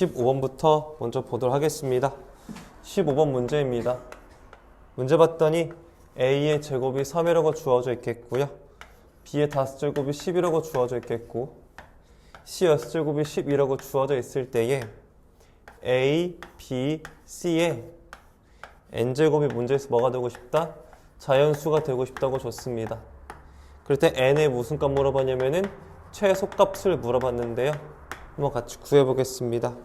15번부터 먼저 보도록 하겠습니다. 15번 문제입니다. 문제 봤더니 A의 제곱이 3이라고 주어져 있겠고요. B의 5제곱이 10이라고 주어져 있겠고 C의 6제곱이 12라고 주어져 있을 때에 A, B, C의 N제곱이 문제에서 뭐가 되고 싶다? 자연수가 되고 싶다고 줬습니다. 그럴 때 N의 무슨 값 물어봤냐면은 최소값을 물어봤는데요. 한번 같이 구해보겠습니다.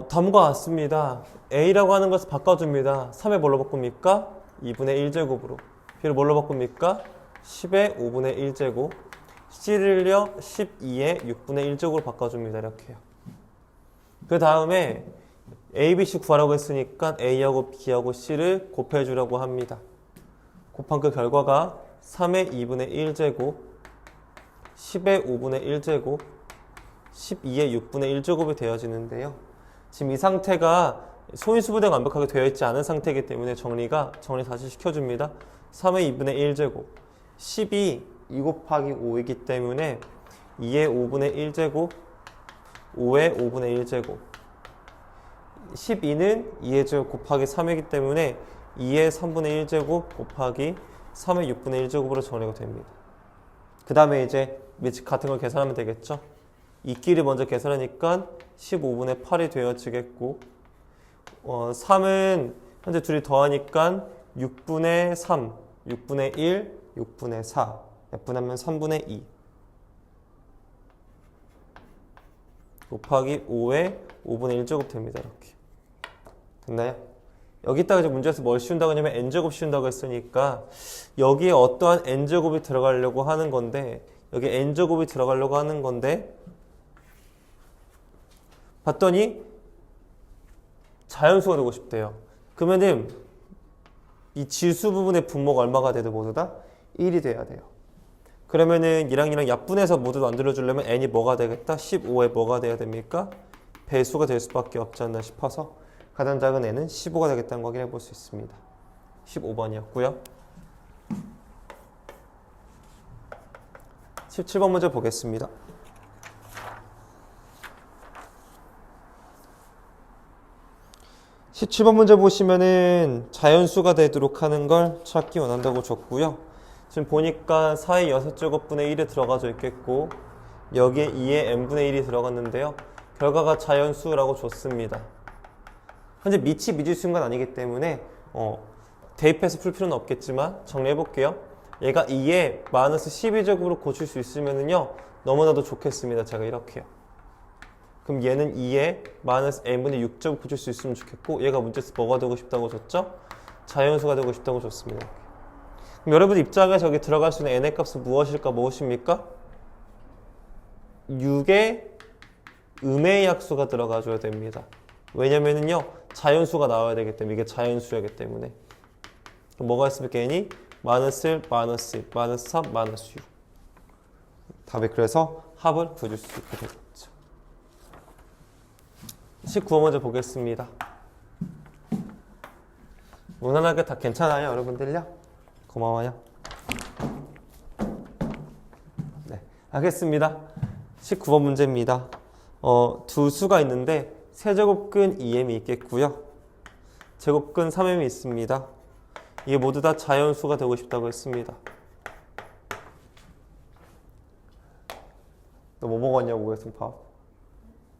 다음과 같습니다. A라고 하는 것을 바꿔줍니다. 3에 뭘로 바꿉니까? 2분의 1제곱으로. B를 뭘로 바꿉니까? 10의 5분의 1제곱. C를요 12의 6분의 1제곱으로 바꿔줍니다. 이렇게요. 그 다음에 A, B, C 구하라고 했으니까 A하고 B하고 C를 곱해주라고 합니다. 곱한 그 결과가 3의 2분의 1제곱, 10의 5분의 1제곱, 12의 6분의 1제곱이 되어지는데요. 지금 이 상태가 소인수분해가 완벽하게 되어 있지 않은 상태이기 때문에 정리 다시 시켜줍니다. 3의 2분의 1제곱, 10이 2 곱하기 5이기 때문에 2의 5분의 1제곱, 5의 5분의 1제곱, 12는 2의 제곱 곱하기 3이기 때문에 2의 3분의 1제곱 곱하기 3의 6분의 1제곱으로 정리가 됩니다. 그 다음에 이제 밑 같은 걸 계산하면 되겠죠. 이끼리 먼저 계산하니까 15분의 8이 되어지겠고 3은 현재 둘이 더하니까 6분의 3, 6분의 1, 6분의 4 약분하면 3분의 2 곱하기 5의 5분의 1제곱 됩니다. 이렇게 됐나요? 여기다가 이제 문제에서 뭘 씌운다고 하냐면 n제곱 씌운다고 했으니까 여기에 어떠한 n제곱이 들어가려고 하는 건데 여기 n제곱이 들어가려고 하는 건데 봤더니 자연수가 되고 싶대요. 그러면은 이 지수 부분의 분모가 얼마가 돼도 모두 다 1이 돼야 돼요. 그러면은 이랑 약분해서 모두 만들어주려면 n이 뭐가 되겠다? 15에 뭐가 돼야 됩니까? 배수가 될 수밖에 없지 않나 싶어서 가장 작은 n은 15가 되겠다는 거 확인해 볼 수 있습니다. 15번이었고요. 17번 문제 보겠습니다. (17번) 문제 보시면은 자연수가 되도록 하는 걸 찾기 원한다고 줬고요. 지금 보니까 4의 6제곱분의 1이 들어가져 있겠고 여기에 2의 n분의 1이 들어갔는데요. 결과가 자연수라고 줬습니다. 현재 밑이 미지수인 건 아니기 때문에 대입해서 풀 필요는 없겠지만 정리해 볼게요. 얘가 2의 마이너스 12제곱으로 고칠 수 있으면은요 너무나도 좋겠습니다. 제가 이렇게요. 그럼 얘는 2의 마이너스 n분의 6제곱 고칠 수 있으면 좋겠고 얘가 문제에서 뭐가 되고 싶다고 줬죠? 자연수가 되고 싶다고 줬습니다. 그럼 여러분 입장에서 여기 들어갈 수 있는 n의 값은 무엇일까? 무엇입니까? 6의 음의 약수가 들어가줘야 됩니다. 왜냐면은요 자연수가 나와야 되기 때문에 이게 자연수이기 때문에 그럼 뭐가 있습니까? n이 마이너스 1, 마이너스 1, 마이너스 3, 마이너스 6 답이 그래서 합을 구해줄 수 있게 되겠죠. 19번 먼저 보겠습니다. 무난하게 다 괜찮아요 여러분들요? 고마워요. 네, 하겠습니다. 19번 문제입니다. 두 수가 있는데 세제곱근 2m이 있겠고요. 제곱근 3m이 있습니다. 이게 모두 다 자연수가 되고 싶다고 했습니다. 너 뭐 먹었냐고 해서 밥?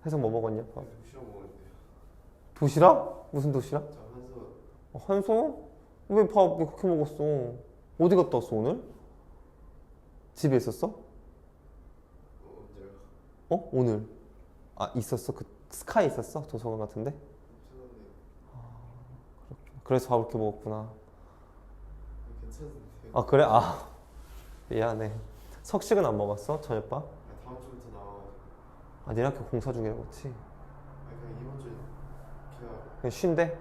해서 뭐 먹었냐 밥? 도시락 먹었는데요. 도시락? 무슨 도시락? 저 한솥. 한솥? 왜 밥 그렇게 먹었어? 어디 갔다 왔어 오늘? 집에 있었어? 언제요? 오늘? 아 있었어? 그 스카이 있었어? 도서관 같은데? 그래서 밥을 이렇게 먹었구나. 괜찮은데요? 아 그래? 아 미안해. 석식은 안 먹었어? 저녁밥? 다음 주부터 나와가지고. 아 내일 학교 공사 중이라 그렇지? 그냥 이번 주에 그냥 쉰대?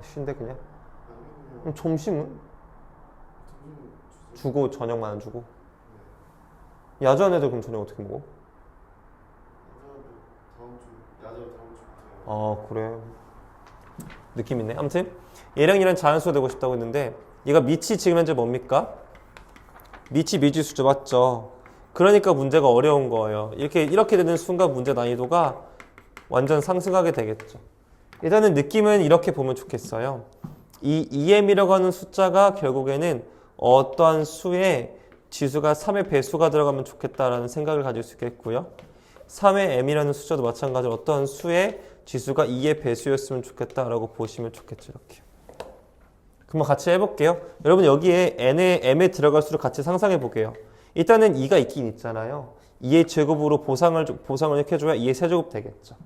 쉰대 그냥? 아니요 그럼 점심은? 점심 주고 저녁만 안 주고? 야자한 애들 그럼 저녁 어떻게 먹어? 야자도 다음 주부터. 아 그래 느낌 있네. 아무튼 얘랑 자연수가 되고 싶다고 했는데 얘가 밑이 지금 현재 뭡니까? 밑이 미지수죠 맞죠? 그러니까 문제가 어려운 거예요. 이렇게 되는 순간 문제 난이도가 완전 상승하게 되겠죠. 일단은 느낌은 이렇게 보면 좋겠어요. 이 2m이라고 하는 숫자가 결국에는 어떠한 수의 지수가 3의 배수가 들어가면 좋겠다라는 생각을 가질 수 있겠고요. 3의 m이라는 숫자도 마찬가지로 어떠한 수의 지수가 2의 배수였으면 좋겠다라고 보시면 좋겠죠. 이렇게. 그럼 같이 해볼게요. 여러분 여기에 n의 m에 들어갈수록 같이 상상해 볼게요. 일단은 2가 있긴 있잖아요. 2의 제곱으로 보상을 이렇게 해줘야 2의 세제곱 되겠죠.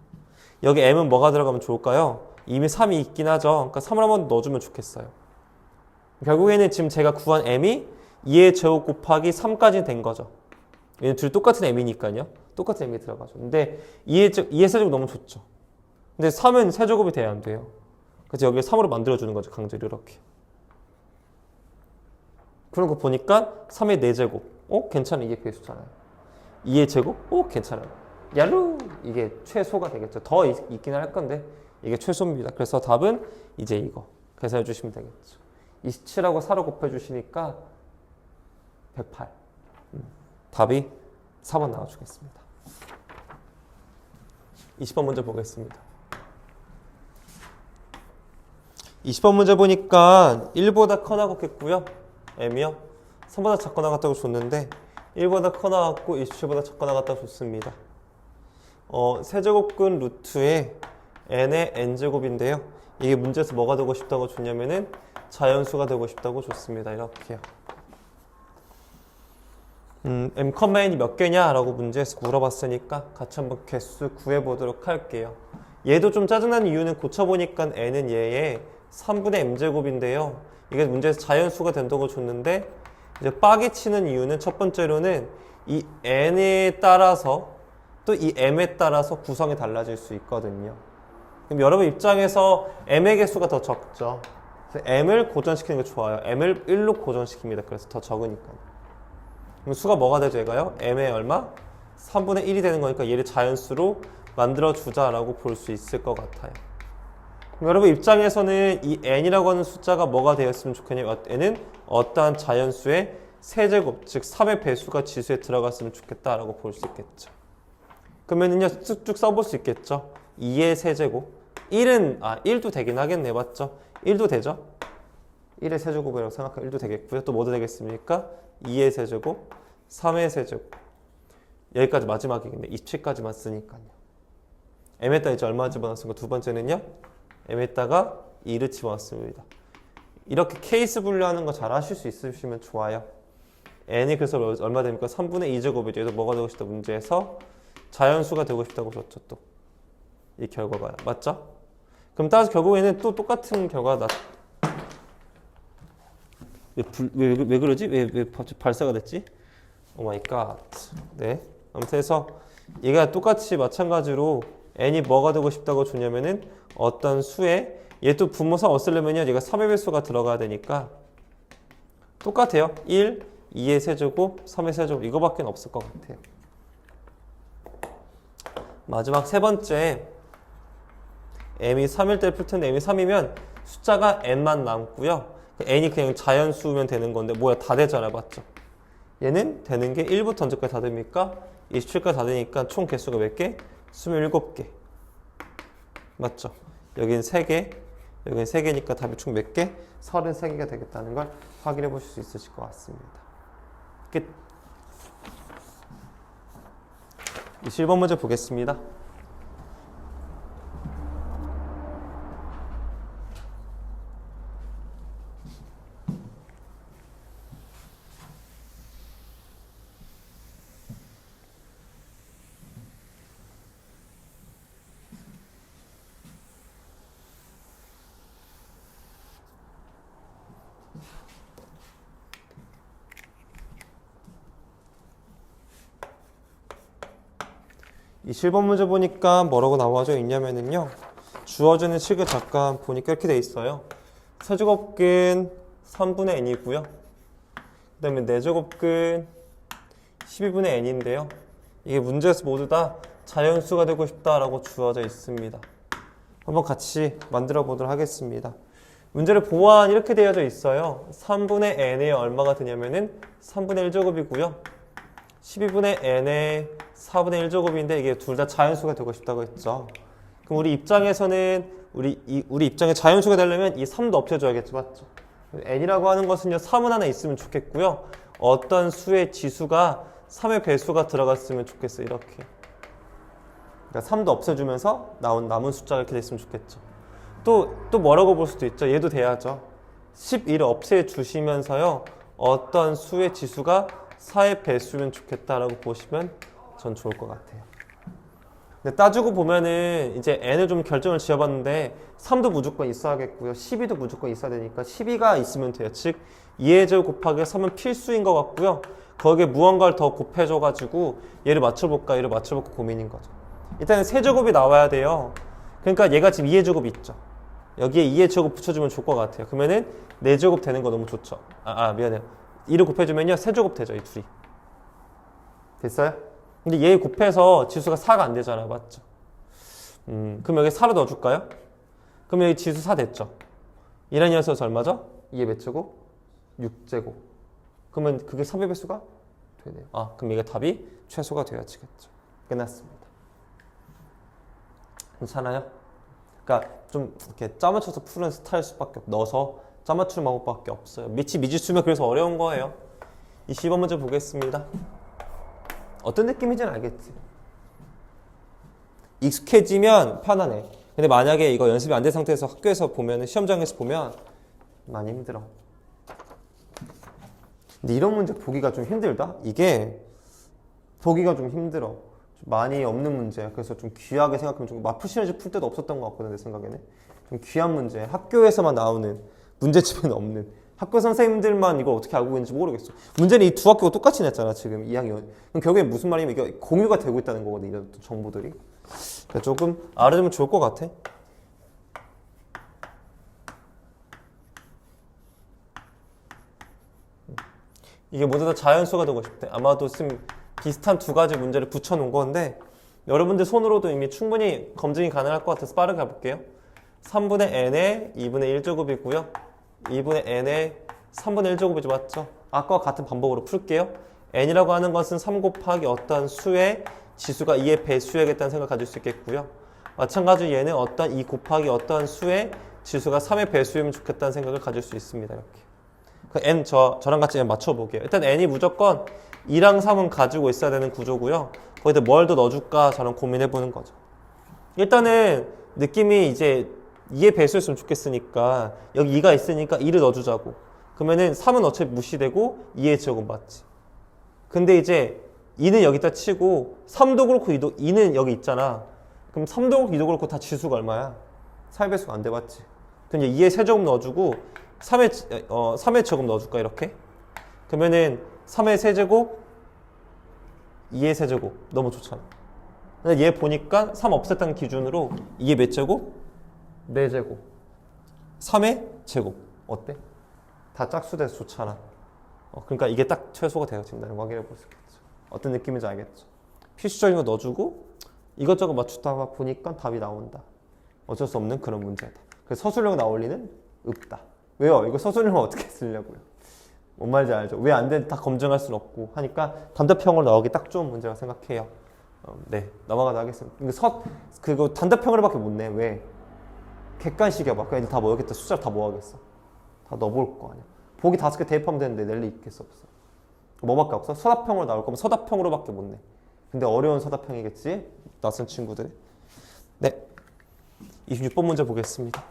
여기 m은 뭐가 들어가면 좋을까요? 이미 3이 있긴 하죠. 그러니까 3을 한번 넣어주면 좋겠어요. 결국에는 지금 제가 구한 m이 2의 제곱 곱하기 3까지 된 거죠. 얘는 둘 똑같은 m이니까요. 똑같은 m이 들어가죠. 근데 2의 세제곱 너무 좋죠. 근데 3은 세제곱이 돼야 안 돼요. 그래서 여기에 3으로 만들어주는 거죠. 강제로 이렇게. 그런 거 보니까 3의 4제곱. 괜찮아. 이게 배수잖아요. 2의 제곱? 괜찮아요. 야루! 이게 최소가 되겠죠. 더 있긴 할 건데 이게 최소입니다. 그래서 답은 이제 이거 계산해 주시면 되겠죠. 27하고 4로 곱해 주시니까 108. 답이 4번 나와주겠습니다. 20번 문제 보겠습니다. 20번 문제 보니까 1보다 커 나갔겠고요. m이요. 3보다 작거 나갔다고 줬는데 1보다 커 나갔고 27보다 작거 나갔다고 줬습니다. 세제곱근 루트에 n의 n제곱인데요. 이게 문제에서 뭐가 되고 싶다고 줬냐면은 자연수가 되고 싶다고 줬습니다. 이렇게요. m, n이 몇 개냐? 라고 문제에서 물어봤으니까 같이 한번 개수 구해보도록 할게요. 얘도 좀 짜증나는 이유는 고쳐보니까 n은 얘의 3분의 m제곱인데요. 이게 문제에서 자연수가 된다고 줬는데 이제 빡이 치는 이유는 첫 번째로는 이 n에 따라서 또 이 m에 따라서 구성이 달라질 수 있거든요. 그럼 여러분 입장에서 m의 개수가 더 적죠. 그래서 m을 고정시키는 게 좋아요. m을 1로 고정시킵니다. 그래서 더 적으니까요. 그럼 수가 뭐가 되죠, 얘가요? m의 얼마? 3분의 1이 되는 거니까 얘를 자연수로 만들어주자라고 볼 수 있을 것 같아요. 그럼 여러분 입장에서는 이 n이라고 하는 숫자가 뭐가 되었으면 좋겠냐면 n은 어떠한 자연수의 세제곱, 즉 3의 배수가 지수에 들어갔으면 좋겠다라고 볼 수 있겠죠. 그러면은요, 쭉쭉 써볼 수 있겠죠. 2의 세제곱. 1도 되긴 하겠네, 맞죠? 1도 되죠? 1의 세제곱이라고 생각하면 1도 되겠고요. 또 뭐도 되겠습니까? 2의 세제곱, 3의 세제곱. 여기까지 마지막이겠네. 27까지만 쓰니까요. m에다가 이제 얼마 집어넣었습니까? 두 번째는요, m에다가 2를 집어넣습니다. 이렇게 케이스 분류하는 거 잘 하실 수 있으시면 좋아요. n이 그래서 얼마 됩니까? 3분의 2제곱이죠. 그래서 뭐가 되고 싶다 문제에서 자연수가 되고 싶다고 줬죠. 또 이 결과가 맞죠? 그럼 따라서 결국에는 또 똑같은 결과가 왜 그러지? 왜 갑자기 발사가 됐지? 오 마이 갓. 네. 아무튼 해서 얘가 똑같이 마찬가지로 n이 뭐가 되고 싶다고 줬냐면은 어떤 수에 얘 또 분모사 얻으려면요 얘가 3의 배수가 들어가야 되니까 똑같아요. 1, 2의 세제곱, 3의 세제곱 이거밖에 없을 것 같아요. 마지막 세 번째 m이 3일 때 풀 텐데 m이 3이면 숫자가 n만 남고요. n이 그냥 자연수면 되는 건데 뭐야 다 되잖아요. 맞죠? 얘는 되는 게 1부터 언제까지 다 됩니까? 27까지 다 되니까 총 개수가 몇 개? 27개. 맞죠? 여긴 3개, 여긴 3개니까 답이 총 몇 개? 33개가 되겠다는 걸 확인해 보실 수 있으실 것 같습니다. 끝. 21번 문제 보겠습니다. 이 7번 문제 보니까 뭐라고 나와져 있냐면은요. 주어지는 식을 잠깐 보니까 이렇게 돼 있어요. 세제곱근 3분의 n이고요. 그 다음에 4제곱근 12분의 n인데요. 이게 문제에서 모두 다 자연수가 되고 싶다라고 주어져 있습니다. 한번 같이 만들어 보도록 하겠습니다. 문제를 보면 이렇게 되어져 있어요. 3분의 n에 얼마가 되냐면은 3분의 1제곱이고요. 12분의 n에 4분의 1제곱인데 이게 둘 다 자연수가 되고 싶다고 했죠. 그럼 우리 입장에서는 우리 입장에 자연수가 되려면 이 3도 없애줘야겠죠, 맞죠? n이라고 하는 것은요 3은 하나 있으면 좋겠고요. 어떤 수의 지수가 3의 배수가 들어갔으면 좋겠어요. 이렇게. 그러니까 3도 없애주면서 남은 숫자가 이렇게 됐으면 좋겠죠. 또 뭐라고 볼 수도 있죠. 얘도 돼야죠. 11을 없애주시면서요. 어떤 수의 지수가 4의 배수면 좋겠다라고 보시면 전 좋을 것 같아요. 근데 따지고 보면은 이제 n을 좀 결정을 지어봤는데 3도 무조건 있어야겠고요. 12도 무조건 있어야 되니까 12가 있으면 돼요. 즉 2의 제곱 곱하기 3은 필수인 것 같고요. 거기에 무언가를 더 곱해줘가지고 얘를 맞춰볼까 얘를 맞춰볼까 고민인 거죠. 일단은 세제곱이 나와야 돼요. 그러니까 얘가 지금 2의 제곱이 있죠. 여기에 2의 제곱 붙여주면 좋을 것 같아요. 그러면은 4제곱 되는 거 너무 좋죠. 미안해요. 2를 곱해주면요 세제곱 되죠. 이 둘이. 됐어요? 근데 얘 곱해서 지수가 4가 안 되잖아요. 맞죠? 그럼 여기 4로 넣어줄까요? 그럼 여기 지수 4 됐죠? 이란 녀석은 얼마죠? 2의 몇 제곱? 6제곱. 그러면 그게 3의 배수가 되네요. 그럼 이게 답이 최소가 되어지겠죠. 끝났습니다. 괜찮아요? 그러니까 좀 이렇게 짜맞춰서 푸는 스타일 수밖에 넣어서 짜맞추는 방법밖에 없어요. 미지수면 그래서 어려운 거예요. 20번 문제 보겠습니다. 어떤 느낌인지는 알겠지? 익숙해지면 편하네. 근데 만약에 이거 연습이 안 된 상태에서 학교에서 보면 시험장에서 보면 많이 힘들어. 근데 이런 문제 보기가 좀 힘들다? 이게 보기가 좀 힘들어. 좀 많이 없는 문제야. 그래서 좀 귀하게 생각하면 좀 마프 시험지 풀 때도 없었던 것 같거든, 내 생각에는. 좀 귀한 문제. 학교에서만 나오는 문제집에는 없는. 학교 선생님들만 이걸 어떻게 알고 있는지 모르겠어. 문제는 이 두 학교가 똑같이 냈잖아, 지금 2학년. 그럼 결국엔 무슨 말이냐면 이게 공유가 되고 있다는 거거든, 이런 정보들이. 그러니까 조금 알아두면 좋을 것 같아. 이게 모두 다 자연수가 되고 싶대. 아마도 지금 비슷한 두 가지 문제를 붙여놓은 건데 여러분들 손으로도 이미 충분히 검증이 가능할 것 같아서 빠르게 가볼게요. 3분의 n의 2분의 1제곱이고요. 2분의 n의 3분의 1제곱이죠. 맞죠? 아까와 같은 방법으로 풀게요. n이라고 하는 것은 3 곱하기 어떤 수의 지수가 2의 배수야겠다는 생각을 가질 수 있겠고요. 마찬가지로 얘는 어떤 2 곱하기 어떤 수의 지수가 3의 배수이면 좋겠다는 생각을 가질 수 있습니다. 이렇게. 그 n 저랑 같이 맞춰볼게요. 일단 n이 무조건 2랑 3은 가지고 있어야 되는 구조고요. 거기다 뭘 더 넣어줄까 저는 고민해보는 거죠. 일단은 느낌이 이제 2의 배수였으면 좋겠으니까 여기 2가 있으니까 2를 넣어주자고. 그러면은 3은 어차피 무시되고 2의 제곱은 맞지. 근데 이제 2는 여기다 치고 3도 그렇고 2는 여기 있잖아. 그럼 3도 그렇고 2도 그렇고 다 지수가 얼마야? 4의 배수가 안 돼, 맞지? 그럼 이제 2의 세제곱 넣어주고 3의 제곱 넣어줄까 이렇게? 그러면은 3의 세제곱 2의 세제곱 너무 좋잖아. 근데 얘 보니까 3 없앴다는 기준으로 이게 몇 제곱? 4제곱 3의 제곱 어때? 다 짝수돼서 좋잖아. 그러니까 이게 딱 최소가 되어진다는 거 확인해 볼 수 있겠죠. 어떤 느낌인지 알겠죠? 필수적인 거 넣어주고 이것저것 맞추다가 보니까 답이 나온다. 어쩔 수 없는 그런 문제다. 그래서 서술형 나올 리는 없다. 왜요? 이거 서술형을 어떻게 쓰려고요? 뭔 말인지 알죠? 왜 안 되는지 다 검증할 수는 없고 하니까 단답형으로 나오기 딱 좋은 문제라고 생각해요. 네, 넘어가도록 하겠습니다. 그거 단답형으로밖에 못 내. 왜? 객관식이야. 그냥 다 모으겠다. 숫자를 다 모아야겠어. 다 넣어볼 거 아니야. 보기 5개 대입하면 되는데 낼 리 있겠어 없어? 뭐밖에 없어? 서답형으로 나올 거면 서답형으로밖에 못 내. 근데 어려운 서답형이겠지? 낯선 친구들. 네, 26번 문제 보겠습니다.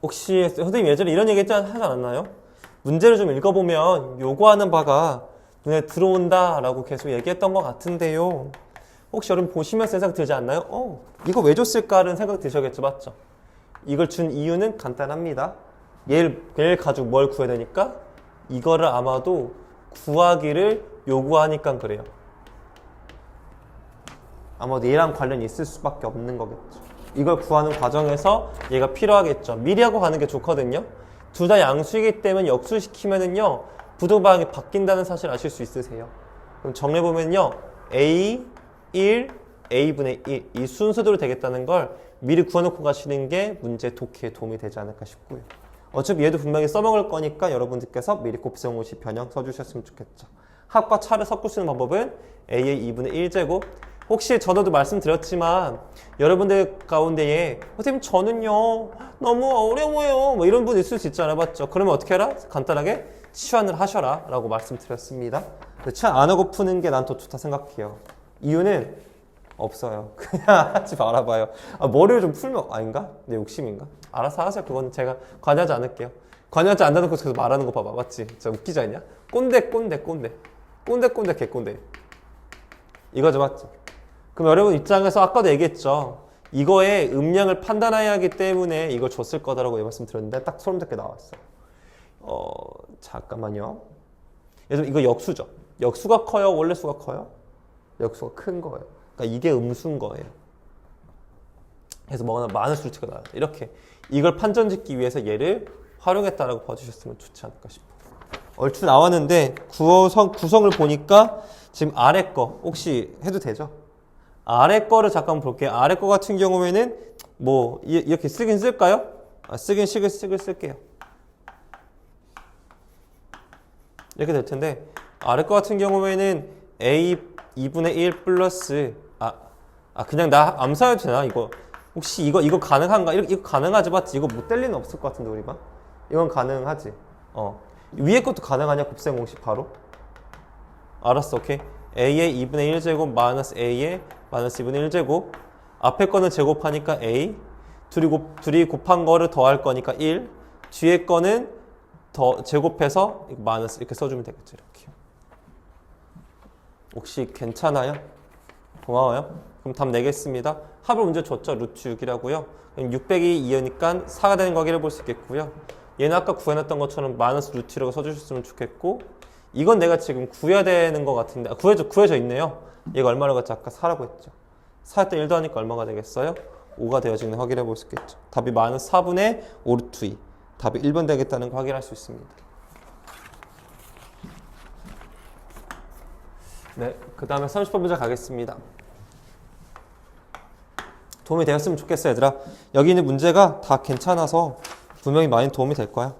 혹시 선생님 예전에 이런 얘기 하지 않았나요? 문제를 좀 읽어보면 요구하는 바가 눈에 들어온다 라고 계속 얘기했던 것 같은데요. 혹시 여러분 보시면서 생각 들지 않나요? 이거 왜 줬을까라는 생각 드셔야겠죠. 맞죠? 이걸 준 이유는 간단합니다. 얘를 가지고 뭘 구해야 되니까 이거를 아마도 구하기를 요구하니까 그래요. 아마도 얘랑 관련이 있을 수밖에 없는 거겠죠. 이걸 구하는 과정에서 얘가 필요하겠죠. 미리 하고 가는 게 좋거든요. 둘 다 양수이기 때문에 역수시키면은요 부등방이 바뀐다는 사실 아실 수 있으세요? 그럼 정리해보면요 A, 1, A분의 1 이 순서대로 되겠다는 걸 미리 구해놓고 가시는 게 문제 독해에 도움이 되지 않을까 싶고요. 어차피 얘도 분명히 써먹을 거니까 여러분들께서 미리 곱셈 50 변형 써주셨으면 좋겠죠. 합과 차를 섞을 수 있는 방법은 a의 2분의 1제곱. 혹시 전에도 말씀드렸지만 여러분들 가운데에 선생님 저는요 너무 어려워요 뭐 이런 분 있을 수 있잖아요. 맞죠? 그러면 어떻게 해라? 간단하게 치환을 하셔라 라고 말씀드렸습니다. 치환 안 하고 푸는 게 난 더 좋다 생각해요. 이유는 없어요. 그냥 하지 말아봐요. 머리를 좀 풀면 아닌가? 내 욕심인가? 알아서 하세요. 그건 제가 관여하지 않을게요. 관여하지 않는다는 거 계속 말하는 거 봐봐. 맞지? 진짜 웃기지 않냐? 꼰대 개꼰대. 이거죠. 맞죠? 그럼 여러분 입장에서 아까도 얘기했죠. 이거의 음량을 판단해야 하기 때문에 이걸 줬을 거다라고 말씀드렸는데 딱 소름 돋게 나왔어요. 잠깐만요. 예를 들면 이거 역수죠. 역수가 커요? 원래수가 커요? 역수가 큰 거예요. 그러니까 이게 음수인 거예요. 그래서 뭐가 많은 수치가 나와요. 이렇게 이걸 판정짓기 위해서 얘를 활용했다라고 봐주셨으면 좋지 않을까 싶어요. 얼추 나왔는데 구성을 보니까 지금 아래 거 혹시 해도 되죠? 아래 거를 잠깐 볼게요. 아래 거 같은 경우에는 뭐 이렇게 쓰긴 쓸까요? 쓰긴 쓸게요. 이렇게 될 텐데 아래 거 같은 경우에는 a 2분의 1 플러스 그냥 나 암산해도 되나 이거? 혹시 이거 가능한가? 이거 가능하지 맞지? 이거 못 될 리는 없을 것 같은데 우리가? 이건 가능하지. 위에 것도 가능하냐? 곱셈 공식 바로? 알았어. 오케이. a의 2분의 1제곱 마이너스 a의 마이너스 2분의 1제곱 앞에 거는 제곱하니까 a 둘이 곱한 거를 더할 거니까 1 뒤에 거는 더 제곱해서 마이너스 이렇게 써주면 되겠죠. 이렇게. 혹시 괜찮아요? 고마워요. 그럼 답 내겠습니다. 합을 문제 줬죠. 루트 6이라고요. 6 빼기 2니까 4가 되는 거 확인해 볼 수 있겠고요. 얘는 아까 구해놨던 것처럼 마이너스 루트라고 써주셨으면 좋겠고 이건 내가 지금 구해야 되는 것 같은데 구해져 있네요. 얘가 얼마라고 했죠? 아까 4라고 했죠. 4할 때 1도 하니까 얼마가 되겠어요? 5가 되어지는 거 확인해 볼 수 있겠죠. 답이 마이너스 4분의 5 루트 2 답이 1번 되겠다는 거 확인할 수 있습니다. 네, 그 다음에 30번 문제 가겠습니다. 도움이 되었으면 좋겠어 얘들아. 여기 있는 문제가 다 괜찮아서 분명히 많이 도움이 될 거야.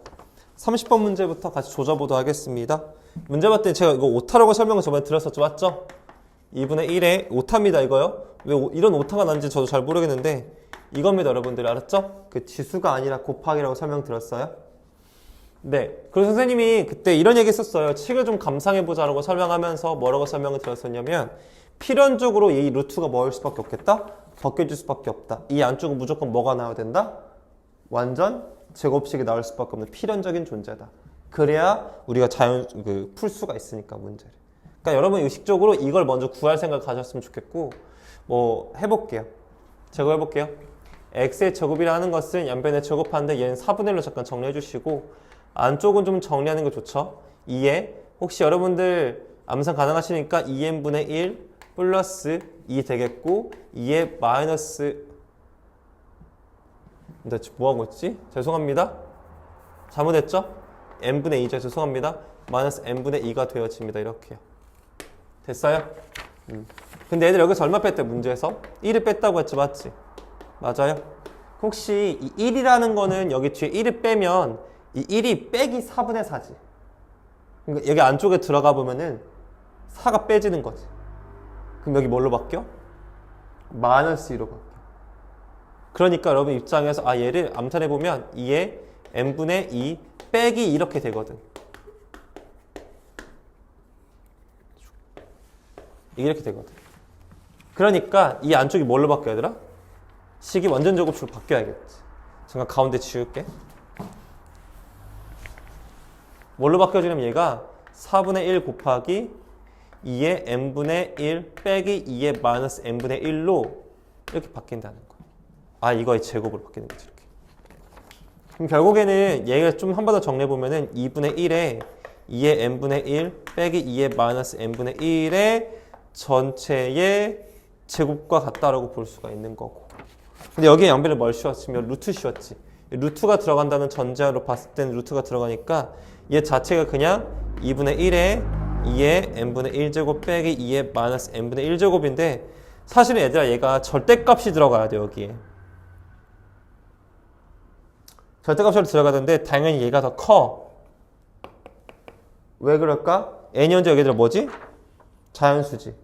30번 문제부터 같이 조져보도록 하겠습니다. 문제 봤더니 제가 이거 오타라고 설명을 저번에 드렸었죠. 맞죠? 2분의 1의 오타입니다. 이거요. 왜 이런 오타가 난지 저도 잘 모르겠는데 이겁니다. 여러분들 알았죠? 그 지수가 아니라 곱하기라고 설명드렸어요. 네. 그리고 선생님이 그때 이런 얘기 했었어요. 식을 좀 감상해보자라고 설명하면서 뭐라고 설명을 드렸었냐면 필연적으로 이 루트가 뭐일 수밖에 없겠다? 벗겨질 수밖에 없다. 이 안쪽은 무조건 뭐가 나와야 된다? 완전 제곱식이 나올 수밖에 없는 필연적인 존재다. 그래야 우리가 풀 수가 있으니까 문제를. 그러니까 여러분 의식적으로 이걸 먼저 구할 생각을 가졌으면 좋겠고 뭐 해볼게요. 제곱해볼게요. x의 제곱이라는 것은 양변에 제곱하는데 얘는 4분의 1로 잠깐 정리해 주시고 안쪽은 좀 정리하는 게 좋죠. 2에 혹시 여러분들 암산 가능하시니까 2n분의 1 플러스 2 되겠고 2에 마이너스 뭐하고 있지? 죄송합니다. 잘못했죠? n분의 2죠. 죄송합니다. 마이너스 n분의 2가 되어집니다. 이렇게요. 됐어요? 근데 애들 여기서 얼마 뺐대 문제에서? 1을 뺐다고 했지 맞지? 맞아요? 혹시 이 1이라는 거는 여기 뒤에 1을 빼면 이 1이 빼기 4분의 4지. 그러니까 여기 안쪽에 들어가 보면은 4가 빼지는 거지. 그럼 여기 뭘로 바뀌어? 마이너스 2로 바뀌어. 그러니까 여러분 입장에서 얘를 암산해보면 2에 n분의 2 빼기 이렇게 되거든. 이게 이렇게 되거든. 그러니까 이 안쪽이 뭘로 바뀌어야 되나? 식이 완전 제곱식으로 바뀌어야겠지. 잠깐 가운데 지울게. 뭘로 바뀌어지냐면 얘가 4분의 1 곱하기 2의 n분의 1 빼기 2의 마이너스 n분의 1로 이렇게 바뀐다는 거야. 이거의 제곱으로 바뀌는 거지 이렇게. 그럼 결국에는 얘가 좀 한 번 더 정리해보면은 2분의 1에 2의 n분의 1 빼기 2의 마이너스 n분의 1의 전체의 제곱과 같다라고 볼 수가 있는 거고. 근데 여기에 양변을 뭘 씌웠으면 루트 씌웠지. 루트가 들어간다는 전제로 봤을 때는 루트가 들어가니까 얘 자체가 그냥 2분의 1에 2의 n분의 1제곱 빼기 2의 마이너스 n분의 1제곱인데 사실은 얘들아 얘가 절대값이 들어가야 돼 여기에. 절대값으로 들어가던데 당연히 얘가 더 커. 왜 그럴까? n이 현재 여기들 뭐지? 자연수지.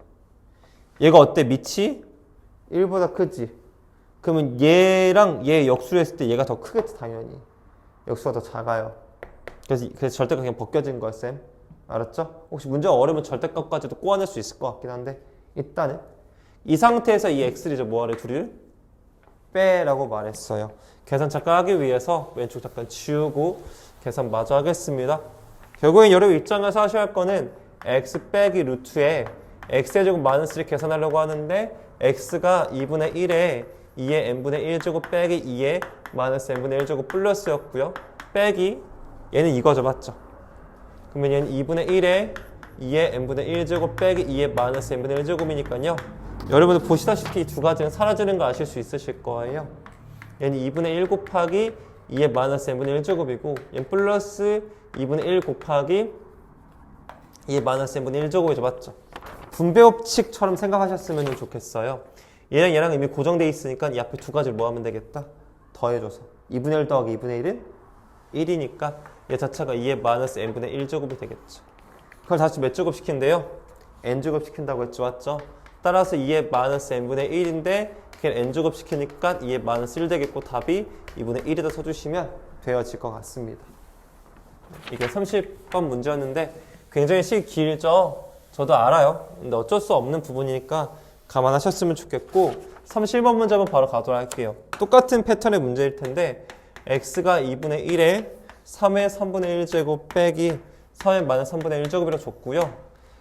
얘가 어때? 밑이 1보다 크지? 그러면 얘랑 얘 역수를 했을 때 얘가 더 크겠지 당연히. 역수가 더 작아요. 그래서 절대값 그냥 벗겨진 거야 쌤. 알았죠? 혹시 문제가 어려우면 절대값까지도 꼬아낼 수 있을 것 같긴 한데 일단은 이 상태에서 이 x를 이제 뭐하래? 둘이를 빼라고 말했어요. 계산 잠깐 하기 위해서 왼쪽 잠깐 지우고 계산 마저 하겠습니다. 결국엔 여러분 입장에서 하셔야 할 거는 x 빼기 루트에 x의 제곱 마이너스를 계산하려고 하는데 x가 2분의 1에 2의 n분의 1제곱 빼기 2의 마이너스 n분의 1제곱 플러스였고요. 빼기 얘는 이거죠. 맞죠? 그러면 얘는 2분의 1에 2의 n분의 1제곱 빼기 2의 마이너스 n분의 1제곱이니까요. 여러분들 보시다시피 이 두 가지는 사라지는 거 아실 수 있으실 거예요. 얘는 2분의 1 곱하기 2의 마이너스 n분의 1제곱이고 얘는 플러스 2분의 1 곱하기 2의 마이너스 n분의 1제곱이죠. 맞죠? 분배법칙처럼 생각하셨으면 좋겠어요. 얘랑 얘랑 이미 고정돼 있으니까 이 앞에 두 가지를 뭐 하면 되겠다? 더해줘서 2분의 1 더하기 2분의 1은 1이니까 얘 자체가 2의 마이너스 n분의 1제곱이 되겠죠. 그걸 다시 몇 제곱 시킨대요? n제곱 시킨다고 했죠. 맞죠? 따라서 2의 마이너스 n분의 1인데 그냥 n제곱 시키니까 2의 마이너스 1 되겠고 답이 2분의 1에다 써주시면 되어질 것 같습니다. 이게 30번 문제였는데 굉장히 시기 길죠? 저도 알아요. 근데 어쩔 수 없는 부분이니까 감안하셨으면 좋겠고 31번 문제 한번 바로 가도록 할게요. 똑같은 패턴의 문제일 텐데 x가 2분의 1에 3의 3분의 1제곱 빼기 3의 마이너스 3분의 1제곱이라고 줬고요.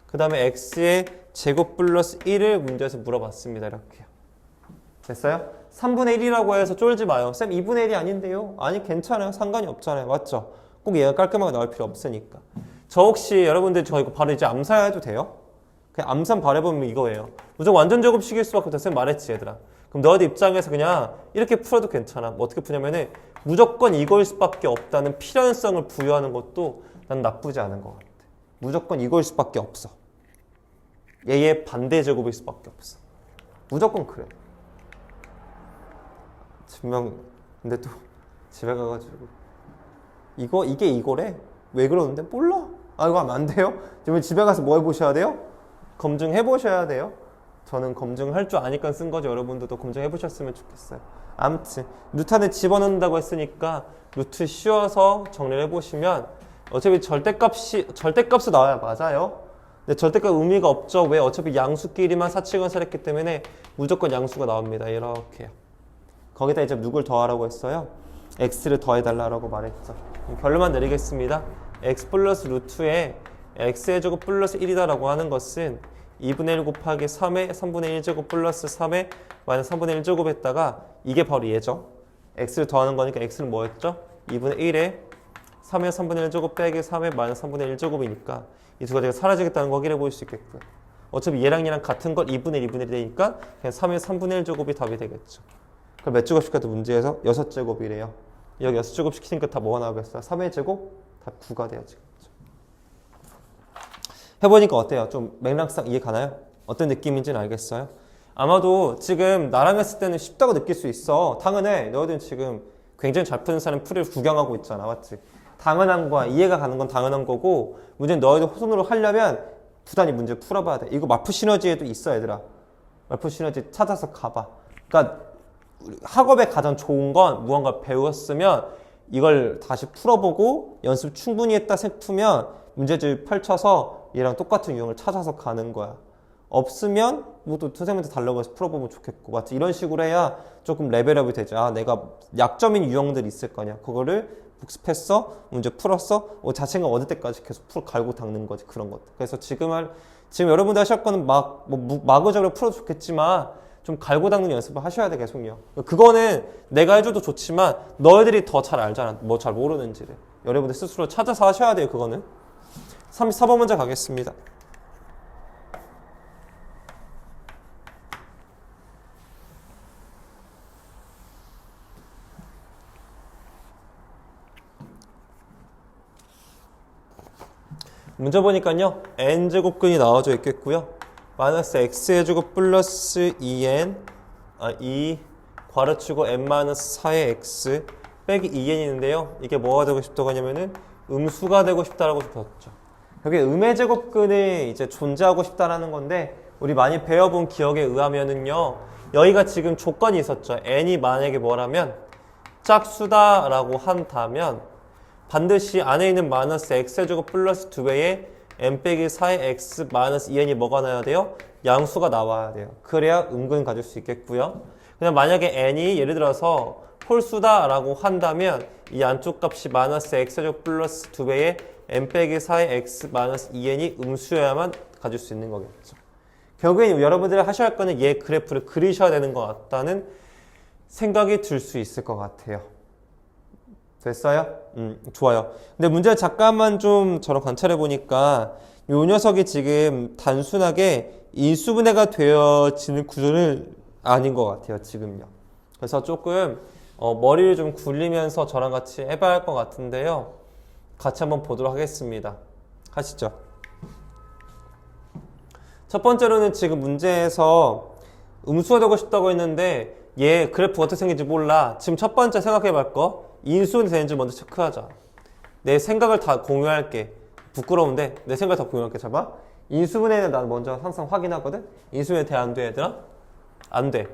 그 다음에 x의 제곱 플러스 1을 문제에서 물어봤습니다. 이렇게요. 됐어요? 3분의 1이라고 해서 쫄지 마요. 쌤 2분의 1이 아닌데요? 아니 괜찮아요. 상관이 없잖아요. 맞죠? 꼭 얘가 깔끔하게 나올 필요 없으니까. 저 혹시 여러분들 저 이거 바로 이제 암산해도 돼요? 그냥 암산 바로 해보면 이거예요. 무조건 완전 제곱식일 수밖에 없다. 쌤 말했지 얘들아. 그럼 너희들 입장에서 그냥 이렇게 풀어도 괜찮아. 뭐 어떻게 푸냐면은 무조건 이거일 수밖에 없다는 필연성을 부여하는 것도 난 나쁘지 않은 것 같아. 무조건 이거일 수밖에 없어. 얘의 반대 제곱일 수밖에 없어. 무조건 그래. 분명 근데 또 집에 가가지고 이게 이거래? 왜 그러는데? 몰라. 아 이거 하면 안 돼요? 지금 집에 가서 뭐 해보셔야 돼요? 검증해 보셔야 돼요. 저는 검증할 줄 아니까 쓴 거죠. 여러분들도 검증해 보셨으면 좋겠어요. 아무튼 루트 안에 집어넣는다고 했으니까 루트 씌워서 정리를 해보시면 어차피 절대값이 나와야 맞아요. 근데 절대값 의미가 없죠. 왜? 어차피 양수끼리만 사칙원사했기 때문에 무조건 양수가 나옵니다. 이렇게요. 거기다 이제 누굴 더하라고 했어요? x를 더해달라고 말했죠. 결론만 내리겠습니다. x 플러스 루트에 x의 제곱 플러스 1이다라고 하는 것은 2분의 1 곱하기 3의 3분의 1제곱 플러스 3의 마이너스 3분의 1제곱 했다가 이게 바로 얘죠. x를 더하는 거니까 x는 뭐였죠? 2분의 1에 3의 3분의 1제곱 빼기 3의 마이너스 3분의 1제곱이니까 이 두 가지가 사라지겠다는 거 확인해 볼 수 있겠고요. 어차피 얘랑 얘랑 같은 걸 2분의 1, 2분의 1이 되니까 그냥 3의 3분의 1제곱이 답이 되겠죠. 그럼 몇 제곱 시켜도 문제에서 6제곱이래요. 여기 6제곱 시키니까 다 뭐가 나오겠어요? 3의 제곱? 답 9가 되어지겠죠. 해보니까 어때요? 좀 맥락상 이해 가나요? 어떤 느낌인지는 알겠어요? 아마도 지금 나랑 했을 때는 쉽다고 느낄 수 있어. 당연해. 너희들은 지금 굉장히 잘 푸는 사람 풀이를 구경하고 있잖아. 맞지? 당연한 거야. 이해가 가는 건 당연한 거고 문제는 너희들 호손으로 하려면 부단히 문제 풀어봐야 돼. 이거 마프 시너지에도 있어 얘들아. 마프 시너지 찾아서 가봐. 그러니까 학업에 가장 좋은 건 무언가 배웠으면 이걸 다시 풀어보고 연습 충분히 했다 싶으면 문제집 펼쳐서 얘랑 똑같은 유형을 찾아서 가는 거야. 없으면 뭐 또 선생님한테 달라고 해서 풀어보면 좋겠고 맞지? 이런 식으로 해야 조금 레벨업이 되죠. 아 내가 약점인 유형들이 있을 거냐. 그거를 복습했어? 문제 풀었어? 자신감 얻을 때까지 계속 갈고 닦는 거지. 그런 것들. 그래서 지금 여러분들 하실 거는 마구적으로 풀어도 좋겠지만 좀 갈고 닦는 연습을 하셔야 돼. 계속요. 그거는 내가 해줘도 좋지만 너희들이 더 잘 알잖아. 뭐 잘 모르는지를. 여러분들 스스로 찾아서 하셔야 돼요. 그거는. 34번 문제 가겠습니다. 문제 보니까요. n제곱근이 나와져 있겠고요. 마이너스 x의 제곱 플러스 2n 2 괄호치고 n 마이너스 4의 x 빼기 2n이 있는데요. 이게 뭐가 되고 싶다고 하냐면은 음수가 되고 싶다라고 줬죠. 여기 음의 제곱근이 이제 존재하고 싶다라는 건데 우리 많이 배워본 기억에 의하면은요. 여기가 지금 조건이 있었죠. n이 만약에 뭐라면 짝수다라고 한다면 반드시 안에 있는 마이너스 x제곱 플러스 2배의 n 빼기 4의 x 마이너스 2n이 뭐가 나야 돼요? 양수가 나와야 돼요. 그래야 음근 가질 수 있겠고요. 그냥 만약에 n이 예를 들어서 홀수다라고 한다면 이 안쪽 값이 마이너스 x제곱 플러스 2배의 n 빼기 4의 x 마이너스 2n이 음수여야만 가질 수 있는 거겠죠. 결국엔 여러분들이 하셔야 할 거는 얘 그래프를 그리셔야 되는 것 같다는 생각이 들 수 있을 것 같아요. 됐어요? 좋아요. 근데 문제를 잠깐만 좀 저랑 관찰해 보니까 요 녀석이 지금 단순하게 인수분해가 되어지는 구조는 아닌 것 같아요. 지금요. 그래서 조금 머리를 좀 굴리면서 저랑 같이 해봐야 할 것 같은데요. 같이 한번 보도록 하겠습니다. 하시죠. 첫 번째로는 지금 문제에서 음수가 되고 싶다고 했는데 얘 그래프가 어떻게 생긴지 몰라. 지금 첫 번째 생각해 볼 거 인수분해 되는지 먼저 체크하자. 내 생각을 다 공유할게. 부끄러운데 내 생각을 다 공유할게. 잡아. 인수분해는 난 먼저 항상 확인하거든. 인수분해 돼 안 돼 얘들아? 안 돼.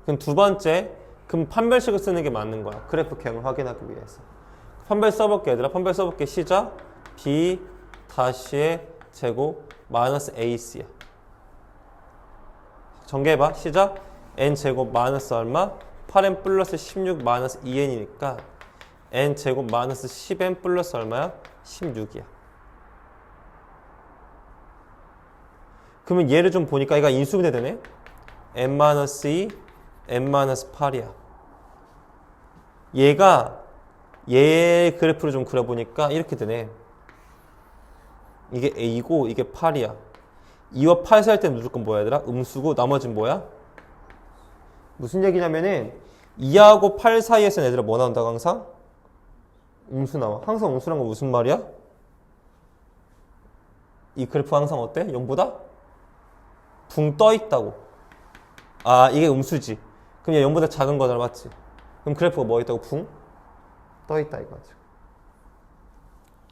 그럼 두 번째 그럼 판별식을 쓰는 게 맞는 거야. 그래프 개형을 확인하기 위해서. 판별 써볼게 얘들아. 판별 써볼게. 시작. b 다시의 제곱 마이너스 ac야. 전개해봐. 시작. n제곱 마이너스 얼마? 8n 플러스 16 마이너스 2n이니까 n제곱 마이너스 10n 플러스 얼마야? 16이야. 그러면 얘를 좀 보니까 얘가 인수분해 되네? n-2, n-8이야. 얘가 얘 그래프를 좀 그려보니까 이렇게 되네. 이게 a고 이게 8이야. 2와 8 사이 때는 무조건 뭐야 얘들아? 음수고 나머지는 뭐야? 무슨 얘기냐면은 2하고 8 사이에서는 얘들아 뭐 나온다고 항상? 음수 나와. 항상 음수란 건 무슨 말이야? 이 그래프 항상 어때? 0보다? 붕 떠 있다고. 아 이게 음수지. 그럼 얘 0보다 작은 거잖아 맞지? 그럼 그래프가 뭐 있다고? 붕? 떠 있다 이거지.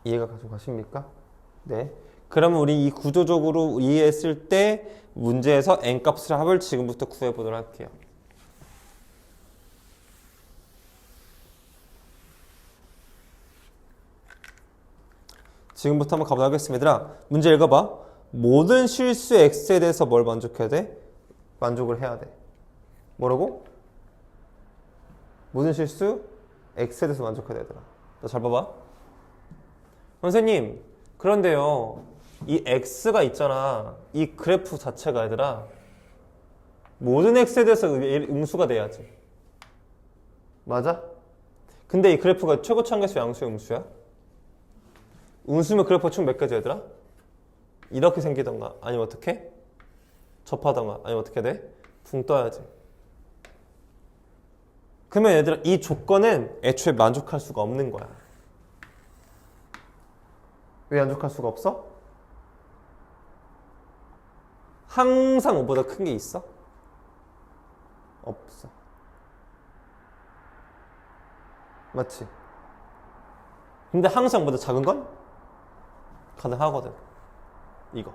이해가 가지고 가십니까? 네. 그러면 우리 이 구조적으로 이해했을 때 문제에서 n값을 합을 지금부터 구해보도록 할게요. 지금부터 한번 가보도록 하겠습니다. 얘들아, 문제 읽어봐. 모든 실수 x에 대해서 뭘 만족해야 돼? 만족을 해야 돼. 뭐라고? 모든 실수 x에 대해서 만족해야 돼, 얘들아. 나 잘 봐봐. 선생님, 그런데요. 이 x가 있잖아. 이 그래프 자체가 얘들아. 모든 x에 대해서 음수가 돼야지. 맞아? 근데 이 그래프가 최고치 한계수 양수야, 음수야? 음수면 그래프가 총 몇 개지 얘들아? 이렇게 생기던가 아니면 어떻게? 접하던가 아니면 어떻게 돼? 붕 떠야지. 그러면 얘들아 이 조건은 애초에 만족할 수가 없는 거야. 왜 만족할 수가 없어? 항상 5보다 큰 게 있어? 없어. 맞지? 근데 항상 5보다 작은 건? 가능하거든. 이거.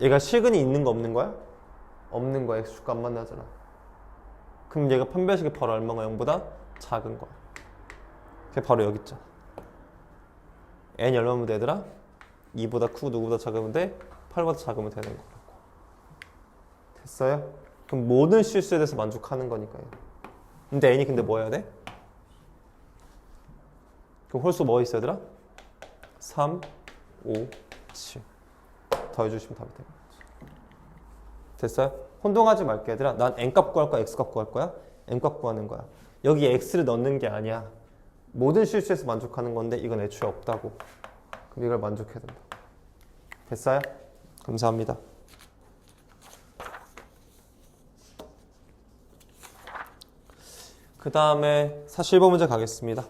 얘가 실근이 있는 거 없는 거야? 없는 거야. x축과 안 만나잖아. 그럼 얘가 판별식이 바로 얼마가 0보다 작은 거야. 그게 바로 여기 있잖아. n이 얼마면 돼, 얘들아? 2보다 크고 누구보다 작으면 돼? 8보다 작으면 되는 거라고. 됐어요? 그럼 모든 실수에 대해서 만족하는 거니까요. 근데 n이 근데 뭐 해야 돼? 그럼 홀수 뭐 있어 얘들아? 3, 5, 7 더해주시면 답이 되는 거지. 됐어요? 혼동하지 말게 얘들아. 난 n값 구할 거야? x값 구할 거야? n값 구하는 거야. 여기 x를 넣는 게 아니야. 모든 실수에서 만족하는 건데 이건 애초에 없다고. 그럼 이걸 만족해야 된다. 됐어요? 감사합니다. 그 다음에 41번 문제 가겠습니다.